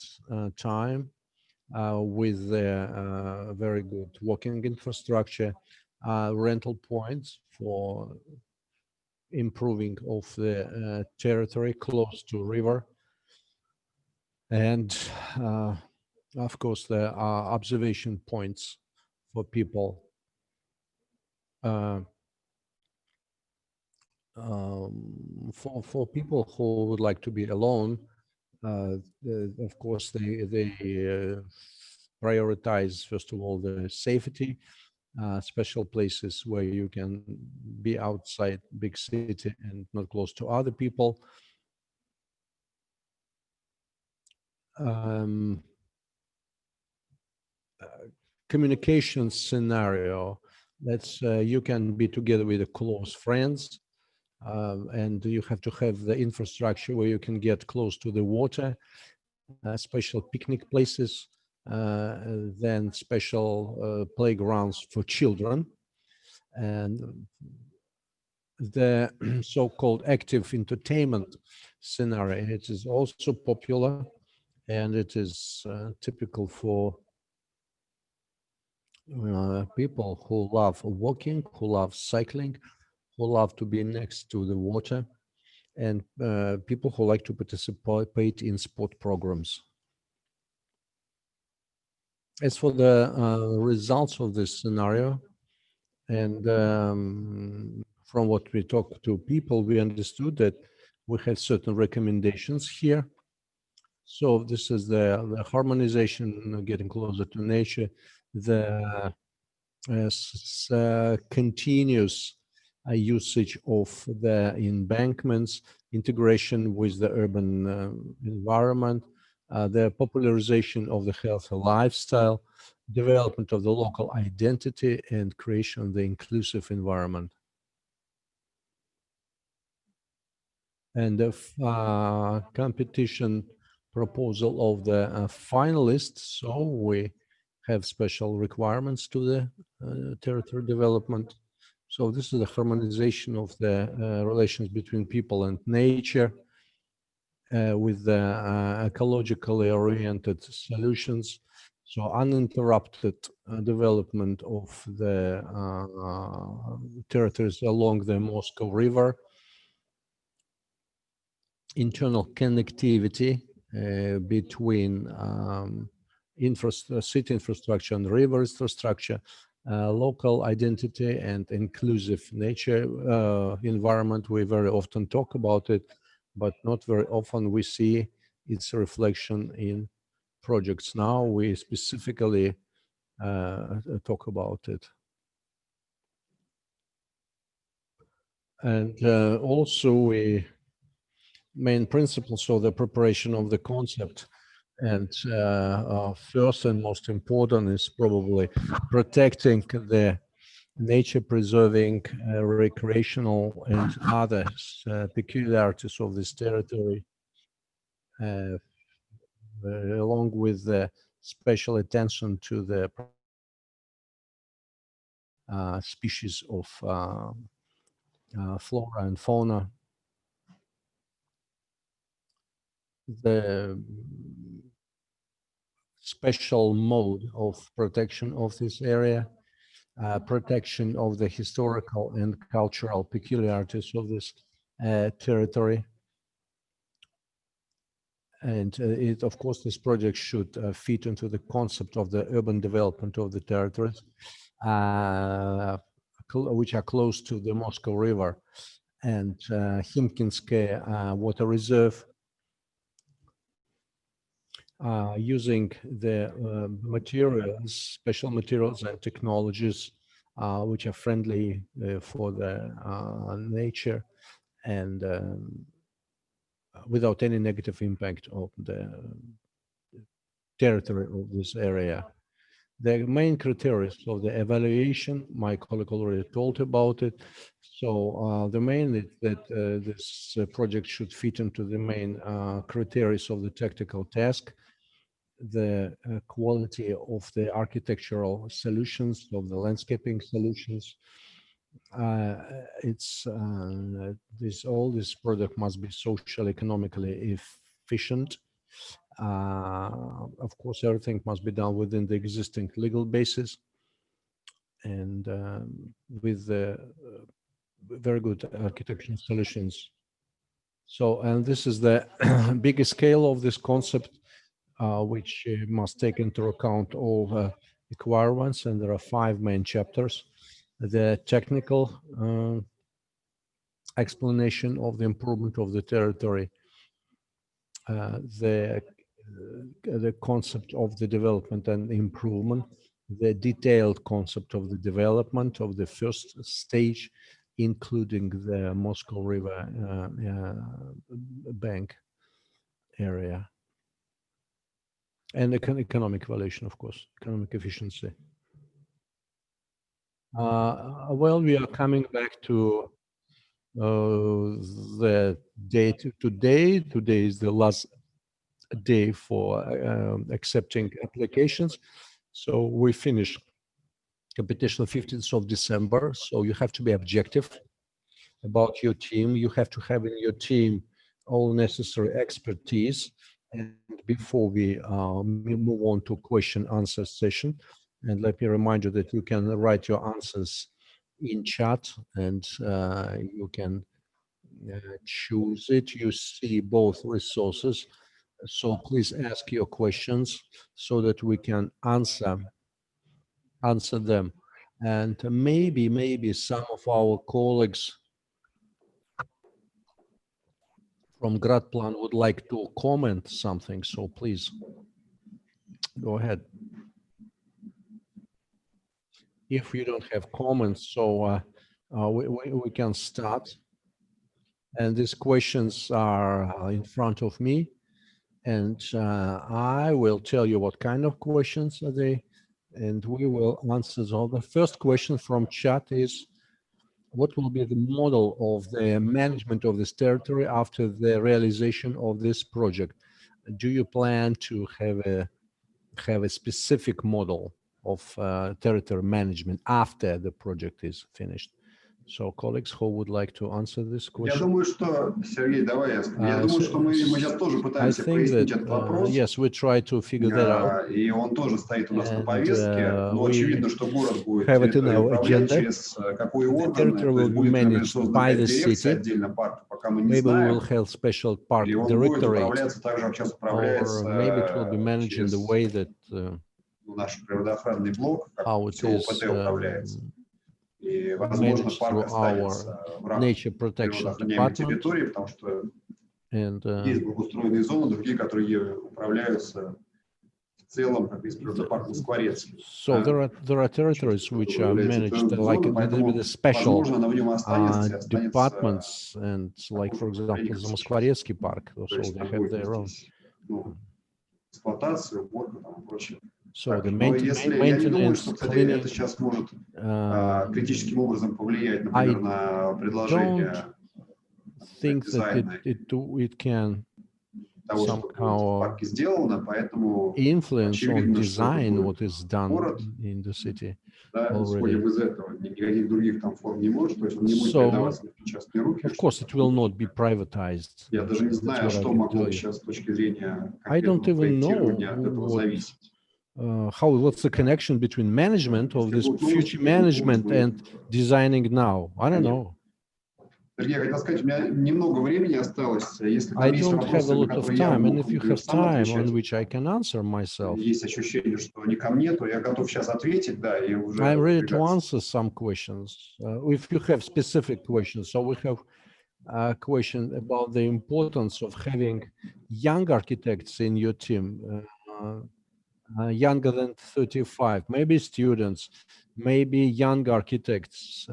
time with very good walking infrastructure, rental points for improving of the territory close to river. And of course, there are observation points for people. For people who would like to be alone, of course, they prioritize, first of all, the safety, special places where you can be outside big city and not close to other people. Communication scenario, that's you can be together with close friends, and you have to have the infrastructure where you can get close to the water, special picnic places, then special playgrounds for children. And the so-called active entertainment scenario, it is also popular, and it is typical for people who love walking, who love cycling, who love to be next to the water, and people who like to participate in sport programs. As for the results of this scenario, and from what we talked to people, we understood that we had certain recommendations here. So this is the harmonization, getting closer to nature, the continuous usage of the embankments, integration with the urban environment, the popularization of the healthy lifestyle, development of the local identity, and creation of the inclusive environment. And the competition proposal of the finalists, so we have special requirements to the territory development. So this is the harmonization of the relations between people and nature with the ecologically oriented solutions. So uninterrupted development of the territories along the Moscow River, internal connectivity between city infrastructure and river infrastructure, local identity and inclusive nature environment. We very often talk about it, but not very often we see its reflection in projects. Now we specifically talk about it. And also we main principles of the preparation of the concept. And first and most important is probably protecting the nature preserving, recreational and other peculiarities of this territory, along with the special attention to the species of flora and fauna. The special mode of protection of this area, protection of the historical and cultural peculiarities of this territory. And it, of course, this project should fit into the concept of the urban development of the territories, which are close to the Moscow River and Khimkinskaya Water Reserve, using the materials, special materials and technologies which are friendly for the nature and without any negative impact of the territory of this area. The main criteria of the evaluation, my colleague already told about it. So the main is that this project should fit into the main criteria of the tactical task, the quality of the architectural solutions, of the landscaping solutions. All this product must be socially, economically efficient. Of course, everything must be done within the existing legal basis and with the very good architectural solutions. So, and this is the biggest scale of this concept, which must take into account all the requirements, and there are 5 main chapters. The technical explanation of the improvement of the territory, the concept of the development and improvement, the detailed concept of the development of the first stage, including the Moscow River bank area, and economic evaluation, of course, economic efficiency. Well, we are coming back to the date today. Today is the last day for accepting applications. So we finish competition 15th of December. So you have to be objective about your team. You have to have in your team all necessary expertise. And before we move on to question answer session, and let me remind you that you can write your answers in chat, and you can choose it. You see both resources. So please ask your questions so that we can answer them. And maybe some of our colleagues from Gradplan would like to comment something. So please go ahead. If you don't have comments, so we can start. And these questions are in front of me, and I will tell you what kind of questions are they, and we will answer all. The first question from chat is, what will be the model of the management of this territory after the realization of this project? Do you plan to have a specific model of territory management after the project is finished? So, colleagues, who would like to answer this question? Я думаю, что, Сергей, давай я скажу. Я думаю, что мы сейчас тоже пытаемся прояснить этот вопрос. Yes, we try to figure that out. И он тоже стоит у нас на повестке. Но очевидно, что город будет территорию управлять через какой орган. То есть будет, например, создана дирекция отдельно парка, пока мы не знаем. Или он будет управляться так же, как сейчас управляется наш природоохранный блок, как все ОПТ управляется. И, возможно, парк останется в рамках природоохраняемой территории, потому что есть благоустроенные зоны, другие, которые управляются в целом, как из природопарка Москворецкий. So there are territories which are managed like with the special departments, and like, for example, the Москворецкий park, also they have their own. Эксплуатацию, уборку и прочее. So the maintenance, я не думаю, что это сейчас может критическим образом повлиять, например, на предложение дизайна того, что в парке сделано, поэтому influence on design what is done in the city. Да, исходим из этого, никаких других там форм не может, то есть он не будет передаваться в частные руки. Of course, it will not be privatized. Я даже не знаю, что могло сейчас с точки зрения проектирования от этого зависеть. What's the connection between management of this future management and designing now? I don't know. Сергей, я хотел сказать, у меня немного времени осталось. Если I don't have a lot of time, and if you have time on which I can answer myself, есть ощущение, что не ко мне, то я готов сейчас ответить, да, и уже. I'm ready to answer some questions. If you have specific questions, so we have a question about the importance of having young architects in your team. Younger than 35, maybe students, maybe young architects.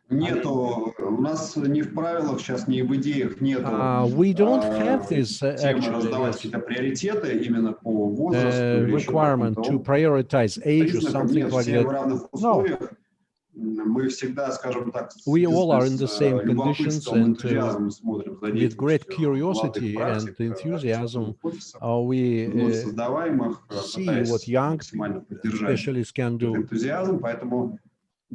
Нету, у нас ни в правилах сейчас, ни в идеях нету we don't have this темы раздавать какие-то приоритеты именно по возрасту. Requirement to prioritize age or something like that. No. Мы всегда, скажем так, we all are in the same conditions, and with great curiosity and enthusiasm, we see what young specialists can do.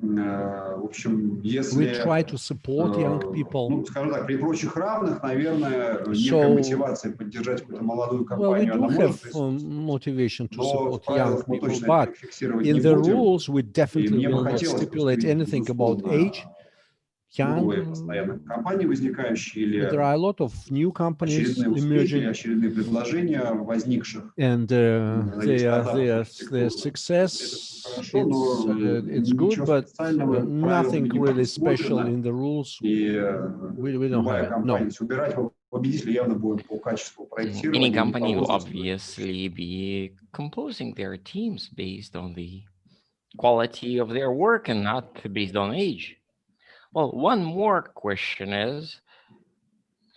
В общем, если, we try to support young people. Ну, скажем так, при прочих равных, наверное, некая мотивация поддержать какую-то молодую компанию. Well, we do have motivation to support young people, but in the rules we definitely will not stipulate anything about age. новые постоянно компании возникающие или there are a lot of new companies очередные успехи, emerging, очередные предложения возникших. and their success, Хорошо, но it's good, ничего but специального, nothing правил не really предусмотрено. special in the rules. И We don't любая have it. компания, No. если убирать победителей явно будет по качеству проектирования. Any и company по will возрасту. obviously be composing their teams based on the quality of their work and not based on age. Well, one more question is,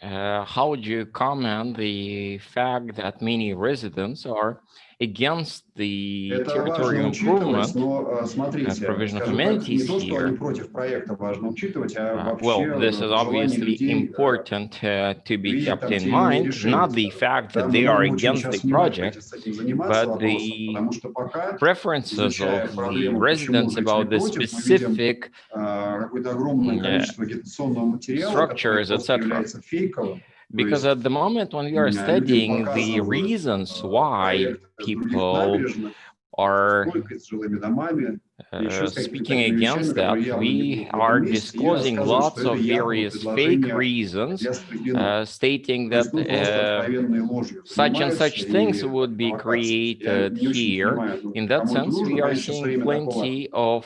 how would you comment the fact that many residents are against the Это territorial важно учитывать, improvement, но смотрите, provision of скажем так, не amenities то, что они here? против проекта важно учитывать, а Well, вообще this is желание obviously людей important to be видеть kept там in те или иные mind, решения. not the fact Да, that мы they are можем очень against the сейчас внимательно project, с этим заниматься but вопросом, the потому что пока, preferences изучая of the проблему, почему residents жители about the против, мы видим specific какое-то огромное количество агитационного материала, которое structures, просто etc. является фейковым. Because at the moment when we are Людям studying the показывают reasons why проекты других people набережных, are сколько с жилыми домами, еще с какими-то speaking такими вещами, against которые that, явно не we будут в этом are месте, и disclosing рассказывают, lots что это of якобы various fake предложение reasons, для Strogino. stating То есть, that просто откровенной ложью such and занимаются such things и would be провокацией. Я created не очень here. понимаю, In that кому это sense, нужно. we are Конечно, все seeing время такого plenty of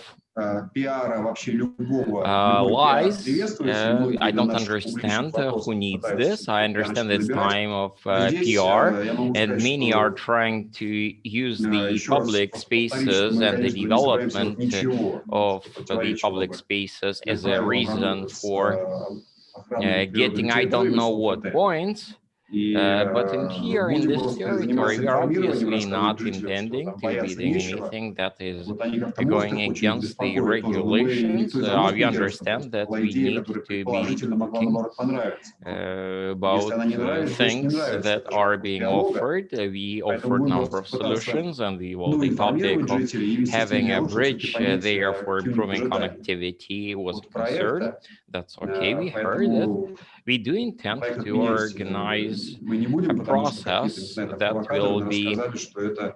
пиара, вообще любой пиар lies. приветствуется, и многие I для don't наших публичных understand вопросов who needs пытаются this. I себе understand пиарочку it's набирать. time of Здесь PR, я могу and сказать, many что are trying to use the еще раз public повторить, что spaces мы, and the конечно, не собираемся делать development ничего, of что the противоречило public бы spaces тем as a правилам reason работы с for охранными getting природными I don't территориями know с what ОПТ. points. И But in here, in будем this просто territory, заниматься we are информированием, obviously рассказывать not жителям, что intending там to be бояться doing нечего. anything that is Вот они как-то, может, going их очень against the беспокоит тоже, но мы, никто regulations. из нас We не держится, understand просто that была we идея, need которая to be предположительно могла, talking наоборот, понравиться. Если about она не нравится, значит, не things нравится. that Это же are вопрос being диалога. offered. We Поэтому offered мы number просто of пытаться, solutions, and the the topic информировать of жителей и вести с ними having a диалог, чтобы все-таки bridge понять there for активных improving ожиданий connectivity was a от concern. проекта. That's okay. We heard it. Поэтому We do intend проект to отменять organize мы не a будем, потому что какие-то, не process знаю, там, that провокаторы will be рассказали, что это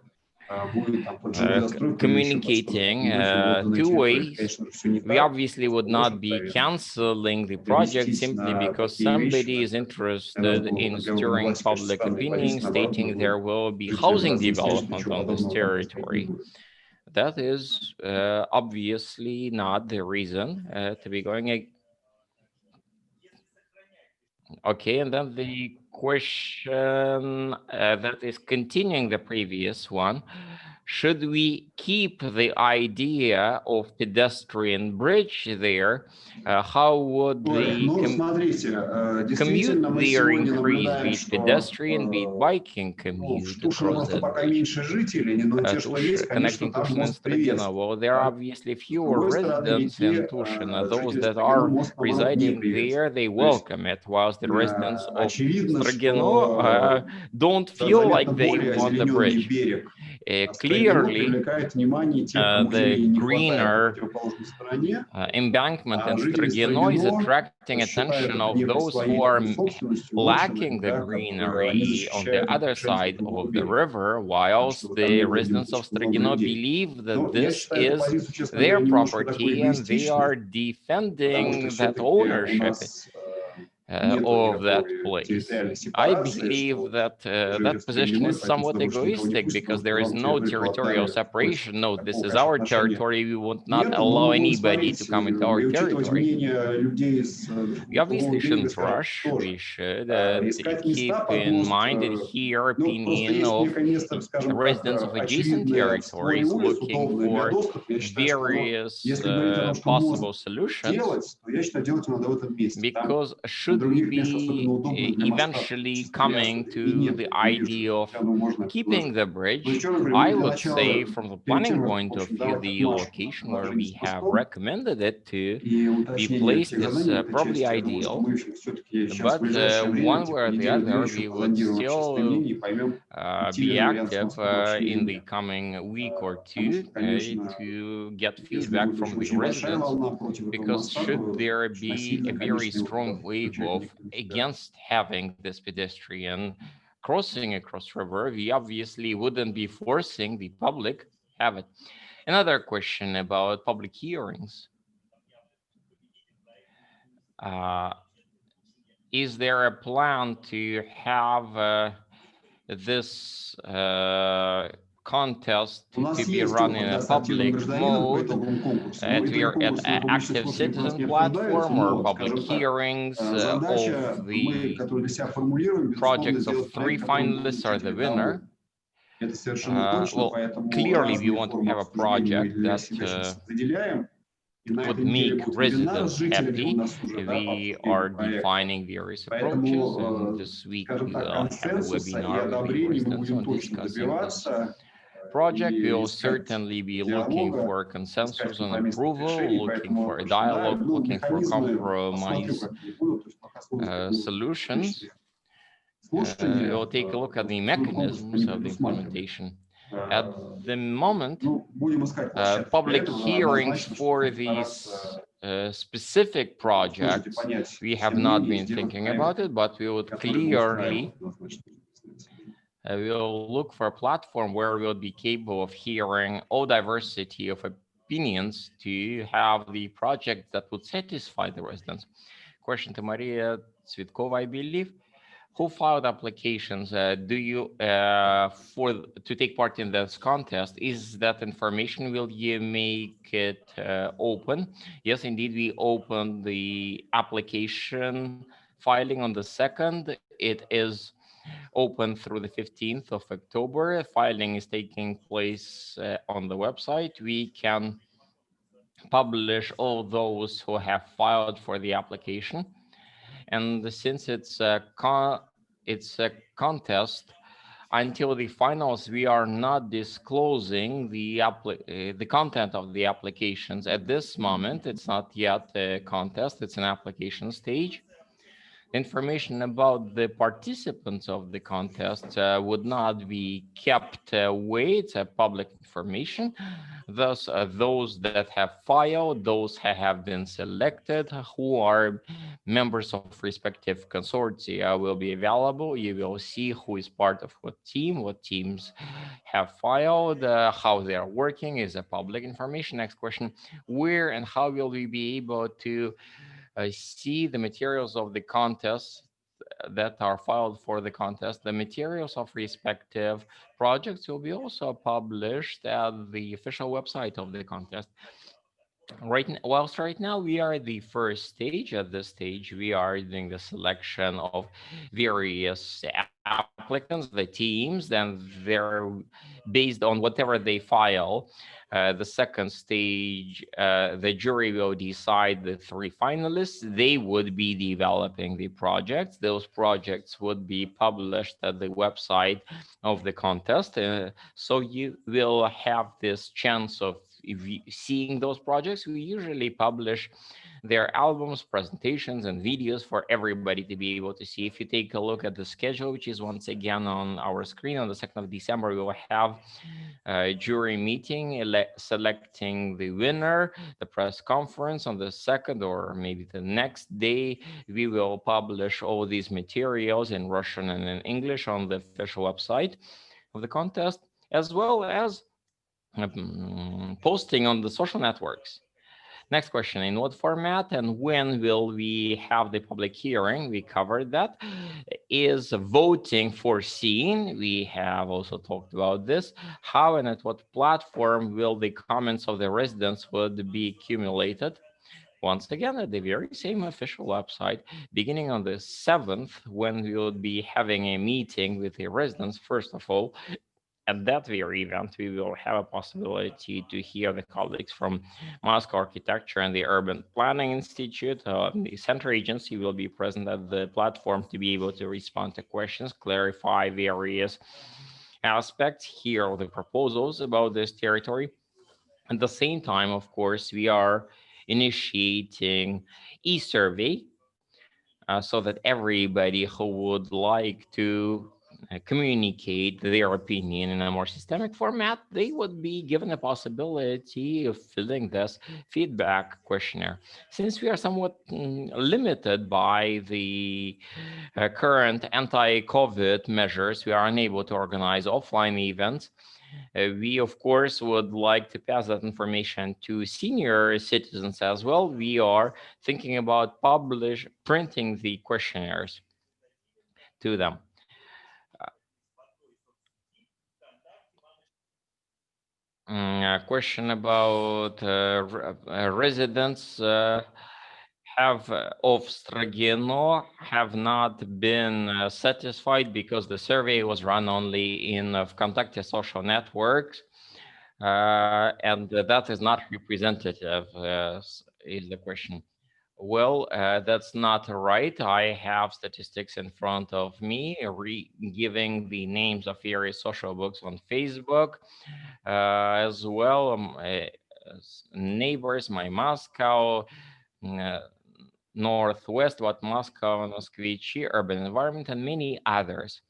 будет там под жилую застройку или еще под что-то. communicating В духе вот на two территории, ways. конечно же, все не We так. obviously would Ложь not be откровенная. canceling the project Вестись simply на because такие вещи, somebody is это interested было in договорной stirring власти, конечно, public странной opinion, позиции, наоборот, stating нужно there will be жителям housing разъяснять, что development ничего on this подобного там происходить не territory. будет. That is obviously not the reason to be going. Okay, and then the question that is continuing the previous one. Should we keep the idea of pedestrian bridge there? How would the commute there increase, be it pedestrian, be it biking commute across that bridge? Connecting Tushin and Strogino. Well, there are obviously fewer residents in Tushin. Those that are residing there, they welcome it, whilst the residents of Strogino don't feel like they want the bridge. Clearly, the greener embankment in Strogino is attracting attention of those who are lacking the greenery on the other side of the river, whilst the residents of Strogino believe that this is their property and they are defending that ownership of that place. I believe that that position is somewhat egoistic because there is no territorial separation. No, this is our territory. We would not allow anybody to come into our territory. We obviously shouldn't rush. We should keep in mind and hear opinion of residents of adjacent territories looking for various possible solutions. Because should we be eventually coming to the idea of keeping the bridge, I would say from the planning point of view, the location where we have recommended it to be placed is probably ideal. But one way or the other, we would still be active in the coming week or two to get feedback from the residents, because should there be a very strong wave of against having this pedestrian crossing across river, we obviously wouldn't be forcing the public have it. Another question about public hearings. is there a plan to have this contest to be run in a public mode? We are at an active citizen platform or public hearings of the projects of 3 finalists are the winner. Well, clearly we want to have a project that would make residents happy. We are defining various approaches, and this week we will have a webinar with the residents on discussing this project. We will certainly be looking for consensus and approval, looking for a dialogue, looking for compromise solutions. We'll take a look at the mechanisms of the implementation. At the moment, public hearings for these specific projects, we have not been thinking about it, but we would clearly we'll look for a platform where we'll be capable of hearing all diversity of opinions to have the project that would satisfy the residents. Question to Maria Tsvetkova, I believe. Who filed applications to take part in this contest? Is that information, will you make it open? Yes, indeed, we opened the application filing on the 2nd. It is open through the 15th of October. Filing is taking place on the website. We can publish all those who have filed for the application. And since it's a contest, until the finals, we are not disclosing the content of the applications at this moment. It's not yet a contest, it's an application stage. Information about the participants of the contest would not be kept away. It's a public information. Thus, those that have filed, those who have been selected, who are members of respective consortia will be available. You will see who is part of what teams have filed, how they are working is a public information. Next question, where and how will we be able to see the materials of the contest that are filed for the contest? The materials of respective projects will be also published at the official website of the contest. Right now we are at the first stage. At this stage, we are doing the selection of various applicants, the teams, then they're based on whatever they file. The second stage, the jury will decide the 3 finalists. They would be developing the projects. Those projects would be published at the website of the contest. So you will have this chance of seeing those projects. We usually publish their albums, presentations, and videos for everybody to be able to see. If you take a look at the schedule, which is once again on our screen, on the 2nd of December, we will have a jury meeting selecting the winner, the press conference on the 2nd, or maybe the next day. We will publish all these materials in Russian and in English on the official website of the contest, as well as posting on the social networks. Next question, in what format and when will we have the public hearing? We covered that. Is voting foreseen? We have also talked about this. How and at what platform will the comments of the residents would be accumulated? Once again, at the very same official website, beginning on the 7th, when we will be having a meeting with the residents. First of all, at that very event, we will have a possibility to hear the colleagues from Moscow Architecture and the Urban Planning Institute. The Center Agency will be present at the platform to be able to respond to questions, clarify various aspects, hear the proposals about this territory. At the same time, of course, we are initiating e-survey so that everybody who would like to communicate their opinion in a more systemic format, they would be given a possibility of filling this feedback questionnaire. Since we are somewhat limited by the current anti-COVID measures, we are unable to organize offline events. We, of course, would like to pass that information to senior citizens as well. We are thinking about printing the questionnaires to them. A question about residents of Strogino have not been satisfied because the survey was run only in Vkontakte social networks, and that is not representative, is the question. Well, that's not right. I have statistics in front of me, giving the names of various social books on Facebook, as well neighbors, my Moscow, Northwest, what Moscow, Moskvichi, urban environment, and many others.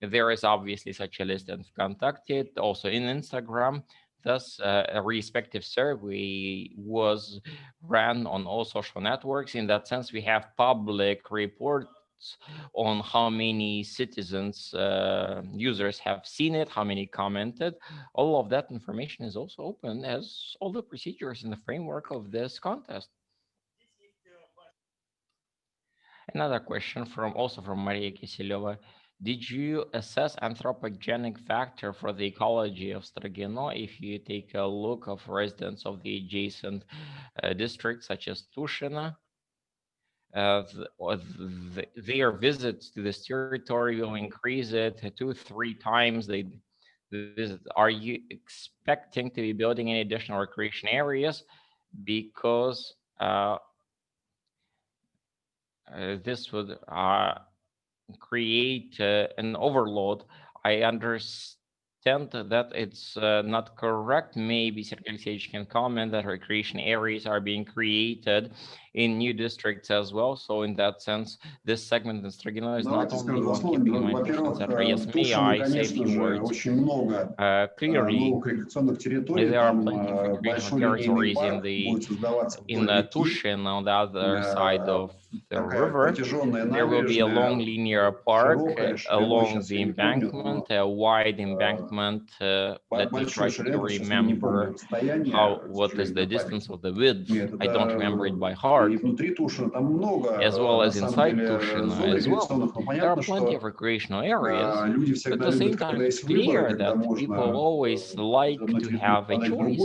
There is obviously such a list in Vkontakte, also in Instagram. Thus, a respective survey was ran on all social networks. In that sense, we have public reports on how many citizens, users have seen it, how many commented. All of that information is also open as all the procedures in the framework of this contest. Another question also from Maria Kiseleva. Did you assess anthropogenic factor for the ecology of Strogino if you take a look of residents of the adjacent districts such as Tushino? Their visits to this territory will increase it 2-3 times. They visit. Are you expecting to be building any additional recreation areas? Because this would create an overload. I understand that it's not correct. Maybe Sergei Alexeyevich can comment that recreation areas are being created in new districts as well. So in that sense, this segment in Strogino is not only one keeping in mind Tushino, etc. Yes, may I say a few words? Clearly, there are plenty of recreational territories in Tushino on the other side of the river. There will be a long linear park along the embankment, a wide embankment. Let me try to remember what is the distance of the width. I don't remember it by heart. As well as inside Tushino as well. There are plenty of recreational areas. But at the same time, it's clear that people always like to have a choice.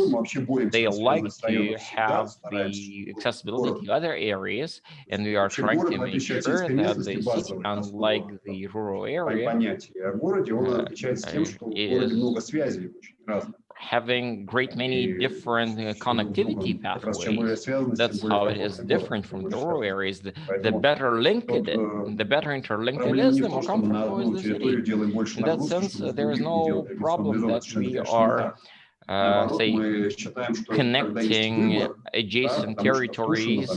They like to have the accessibility to other areas, and we are trying to make sure that the city, unlike the rural area, is having great many different connectivity pathways. That's how it is different from the rural areas. The better linked the better interlinked it is, the more comfortable is the city. In that sense, there is no problem that we are say, connecting adjacent territories.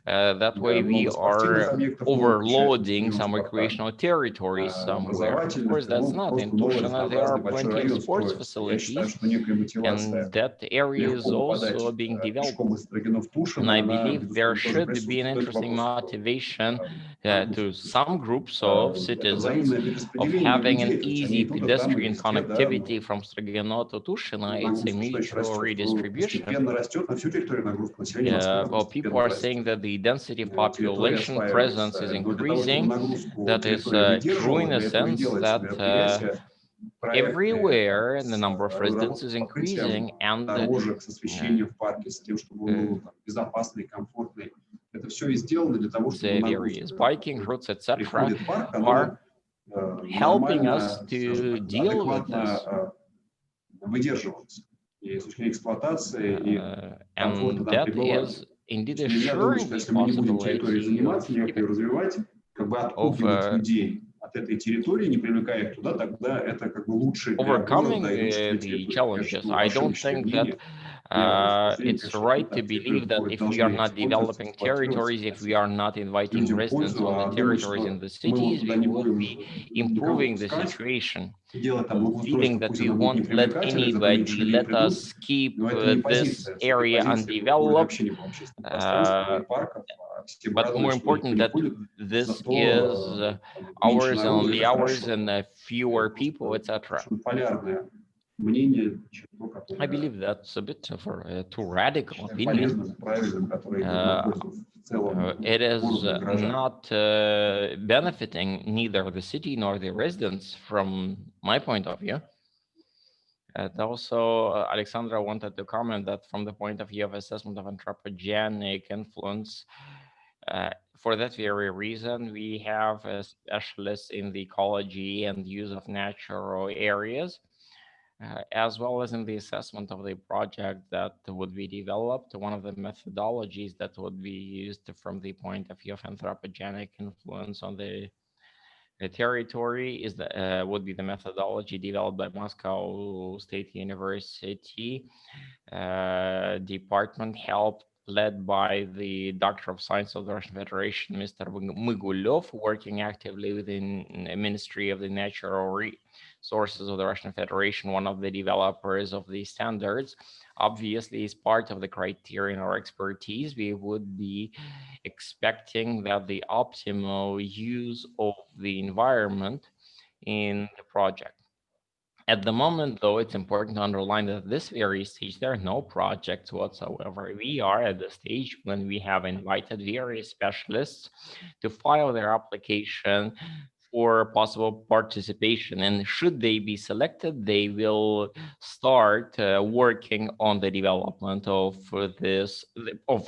That way we are overloading some recreational territories somewhere. Of course, that's not. In Tushino, there are plenty of sports facilities, and that area is also being developed. And I believe there should be an interesting motivation to some groups of citizens of having an easy pedestrian connectivity from Strogino to Tushino. It's a mutual redistribution. Well, people are saying that the density of population presence is increasing. That is true in a sense that everywhere the number of residents is increasing, and the various biking routes, etc., are helping us to deal with this. And that is indeed assuring the possibility of от этой территории, не привлекая их туда, тогда это как бы лучше для Overcoming города и лучше для the территории. challenges, I Ваше don't личное think мнение. that it's right to believe that if we are not developing territories, if we are not inviting residents on the territories in the cities, we would be improving the situation. Feeling that we won't let anybody let us keep this area undeveloped, but more important that this is ours and only ours and fewer people, etc. I believe that's a bit of a too radical opinion. It is not benefiting neither the city nor the residents from my point of view. And also, Alexandra wanted to comment that from the point of view of assessment of anthropogenic influence, for that very reason, we have a specialist in the ecology and use of natural areas, as well as in the assessment of the project that would be developed. One of the methodologies that would be used from the point of view of anthropogenic influence on the territory is would be the methodology developed by Moscow State University department, led by the Doctor of Science of the Russian Federation, Mr. Mygulov, working actively within the Ministry of the Natural Resources of the Russian Federation, one of the developers of the standards. Obviously, as part of the criterion or expertise, we would be expecting that the optimal use of the environment in the project. At the moment, though, it's important to underline that at this very stage, there are no projects whatsoever. We are at the stage when we have invited various specialists to file their application for possible participation. And should they be selected, they will start working on the development of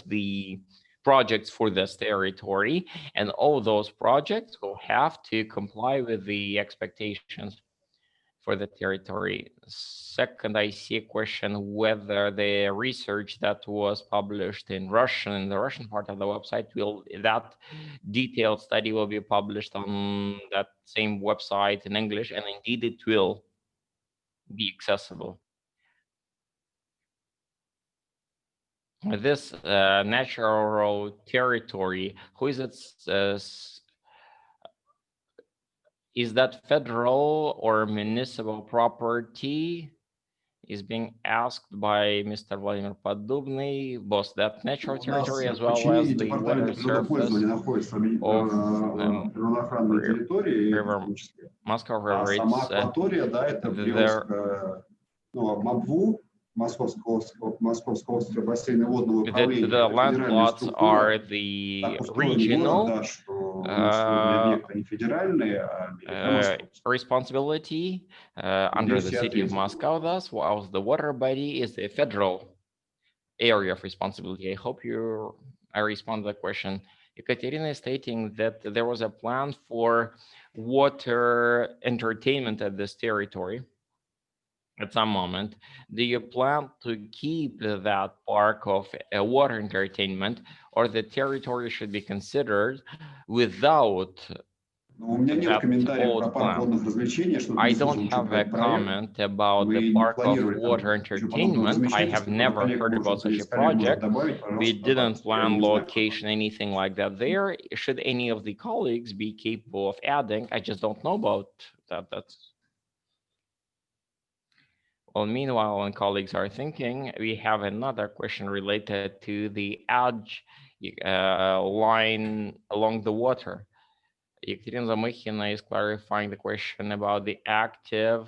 the projects for this territory. And all those projects will have to comply with the expectations for the territory. Second, I see a question whether the research that was published in Russian, in the Russian part of the website, that detailed study will be published on that same website in English, and indeed it will be accessible. This natural territory, who is it? Is that federal or municipal property? Is being asked by Mr. Vladimir Podubny, both that natural territory as well as the water surface of river, Moscow River. It's the land plots are the regional responsibility under the city of Moscow, thus, while the water body is the federal area of responsibility. I hope I respond to the question. Ekaterina is stating that there was a plan for water entertainment at this territory at some moment. Do you plan to keep that park of water entertainment, or the territory should be considered without that old plan? I don't have a comment about the park of water entertainment. I have never heard about such a project. We didn't plan location, anything like that there. Should any of the colleagues be capable of adding? I just don't know about that. Well, meanwhile, when colleagues are thinking, we have another question related to the edge line along the water. Ekaterina Zamykhina is clarifying the question about the active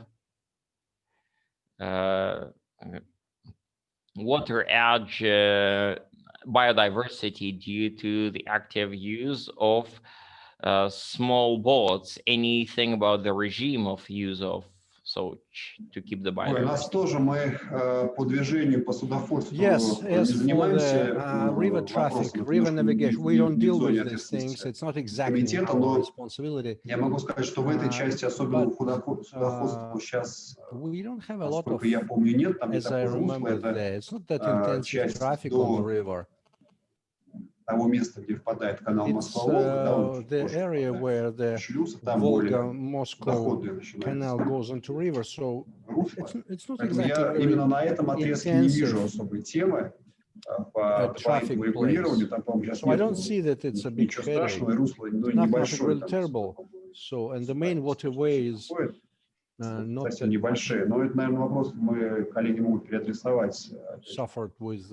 water edge biodiversity due to the active use of small boats. Anything about the regime of use of to keep the biodiversity? Yes, as for the river traffic, river navigation, we don't deal with these things. It's not exactly our responsibility. We don't have a lot of, as I remember, there. It's not that intensive traffic on the river. того места, где впадает канал It's Москва-Волга, да, он the тоже area впадает where в the шлюз, и там более Volga-Moscow доходные canal начинаются goes into river, so русла. it's not Поэтому exactly я very именно на этом отрезке не вижу intensive особой темы по traffic дополнительному place. регулированию. Там, по-моему, сейчас So I нет don't see that it's a big ничего headache. страшного, и русло ну, Nothing небольшое. really Там, terrible. So, and the main waterway is not совсем that небольшие. Но это, наверное, вопрос, мы, коллеги, могут переадресовать suffered with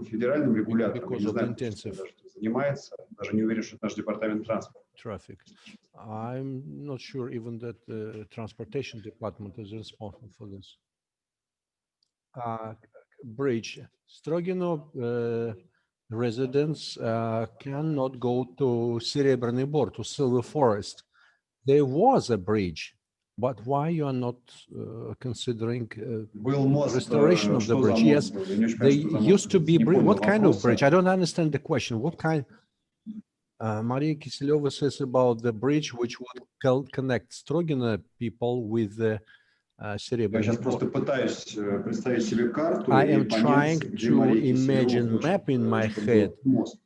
федеральным регуляторам. Я because не of знаю, the кто intensive даже этим занимается. Даже не уверен, что это наш департамент транспорта. traffic. I'm not sure even that the transportation department is responsible for this. Bridge. Strogino residents cannot go to Serebrny Bor, to Silver Forest. There was a bridge, but why you are not considering restoration of the bridge? Yes, there used to be bridge. What kind of bridge? I don't understand the question. What kind? Maria Kiseleva says about the bridge which would connect Strogino people with the Serebrny Bor. I am trying to imagine map in my head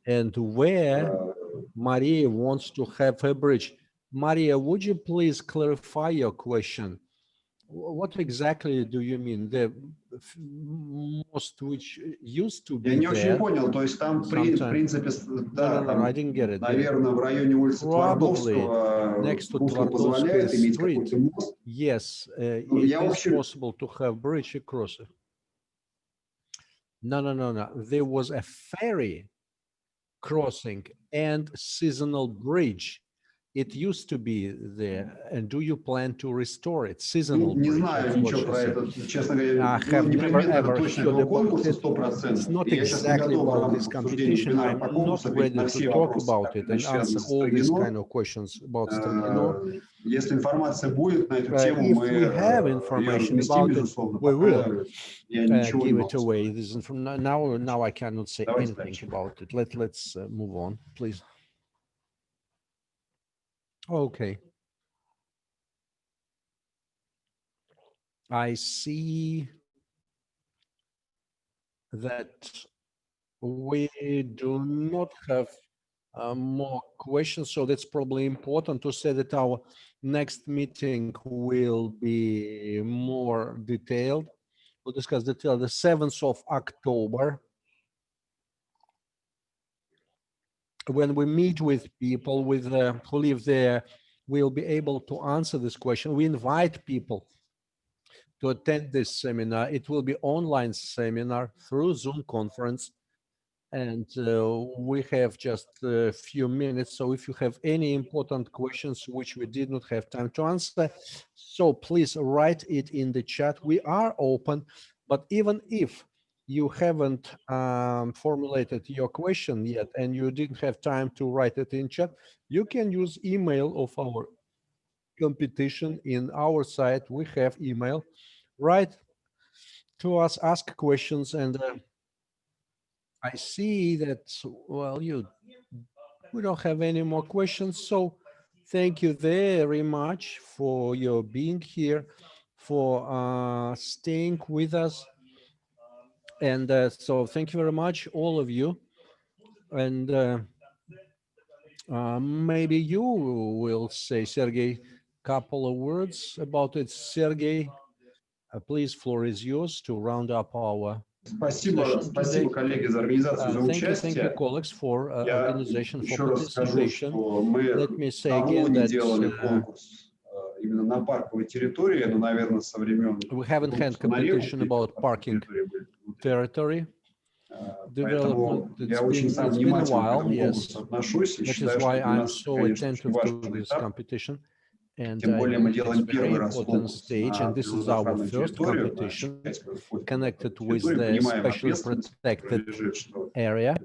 and where Maria wants to have a bridge. Maria, would you please clarify your question? What exactly do you mean? The most which used to be Я не очень there, понял, то есть там, в принципе, да, no, там, I didn't get it. наверное, в районе улицы Твардовского next to русло Twardovsky позволяет иметь Street. какой-то мост. Yes, it is possible to have bridge across it. No. There was a ferry crossing and seasonal bridge. It used to be there. And do you plan to restore it? Seasonal Не bridge. знаю ничего про это, честно говоря. I have Не never предмет ever точно heard этого about конкурса it. 100%. It's not Я сейчас не exactly готов в about рамках this обсуждения competition. вебинара I'm по not конкурсу ответить ready на to все talk вопросы, about it and связанные answer с all these kind Strogino. of questions about Strogino. Если информация будет на эту тему, If мы we have ее information разместим, about it, безусловно. we will Я ничего не give могу it away. сказать. This now I cannot say Давайте anything дальше. about it. Let's move on, please. Okay. I see that we do not have more questions, so that's probably important to say that our next meeting will be more detailed. We'll discuss detail the 7th of October. When we meet with people who live there, we'll be able to answer this question. We invite people to attend this seminar. It will be online seminar through Zoom conference. And we have just a few minutes. So if you have any important questions which we did not have time to answer, so please write it in the chat. We are open, but even if you haven't formulated your question yet and you didn't have time to write it in chat, you can use email of our competition. In our site, we have email. Write to us, ask questions, and I see that, well, we don't have any more questions. So thank you very much for your being here, for staying with us. And so thank you very much, all of you. And maybe you will say, Sergey, couple of words about it. Sergey, please, floor is yours to round up our Спасибо, коллеги, за организацию, за участие. Thank you, colleagues, for organization, for participation. Мы Let me say again that делали конкурс именно на парковой территории, но, наверное, со времен we haven't had competition about parking territory development. It's been a while, yes. That is why I'm so attentive to this competition. And I think it's a very important stage, and this is our first competition connected with the specially protected area,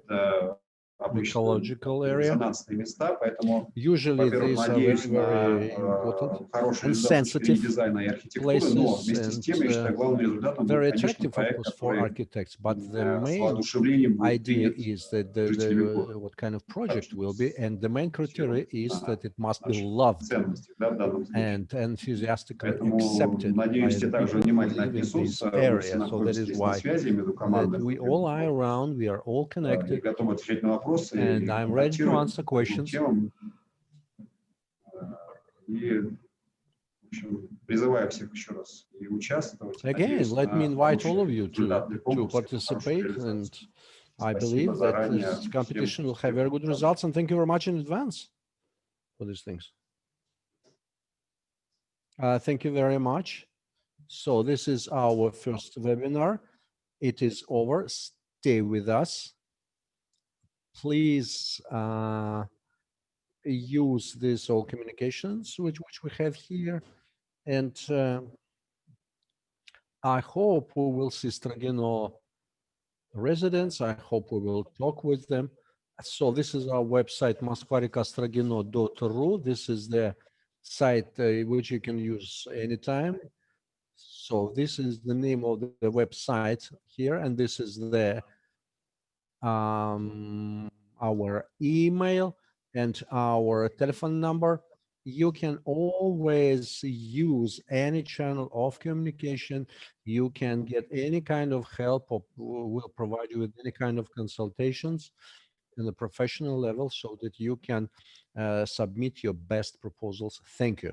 ecological area. Usually these are very, very important and sensitive places and very attractive, of course, for architects. But the main idea is that what kind of project will be, and the main criteria is that it must be loved and enthusiastically accepted by the people who live in this area. So that is why that we all are around, we are all connected, and I'm ready to answer questions. Again, let me invite all of you to participate, and I believe that this competition will have very good results, and thank you very much in advance for these things. Thank you very much. So this is our first webinar. It is over. Stay with us. Please use these all communications which we have here, and I hope we will see Strogino residents. I hope we will talk with them. So this is our website, moskvarikastrogino.ru. This is the site which you can use anytime. So this is the name of the website here, and this is the our email and our telephone number. You can always use any channel of communication. You can get any kind of help, or we'll provide you with any kind of consultations in the professional level so that you can submit your best proposals. Thank you.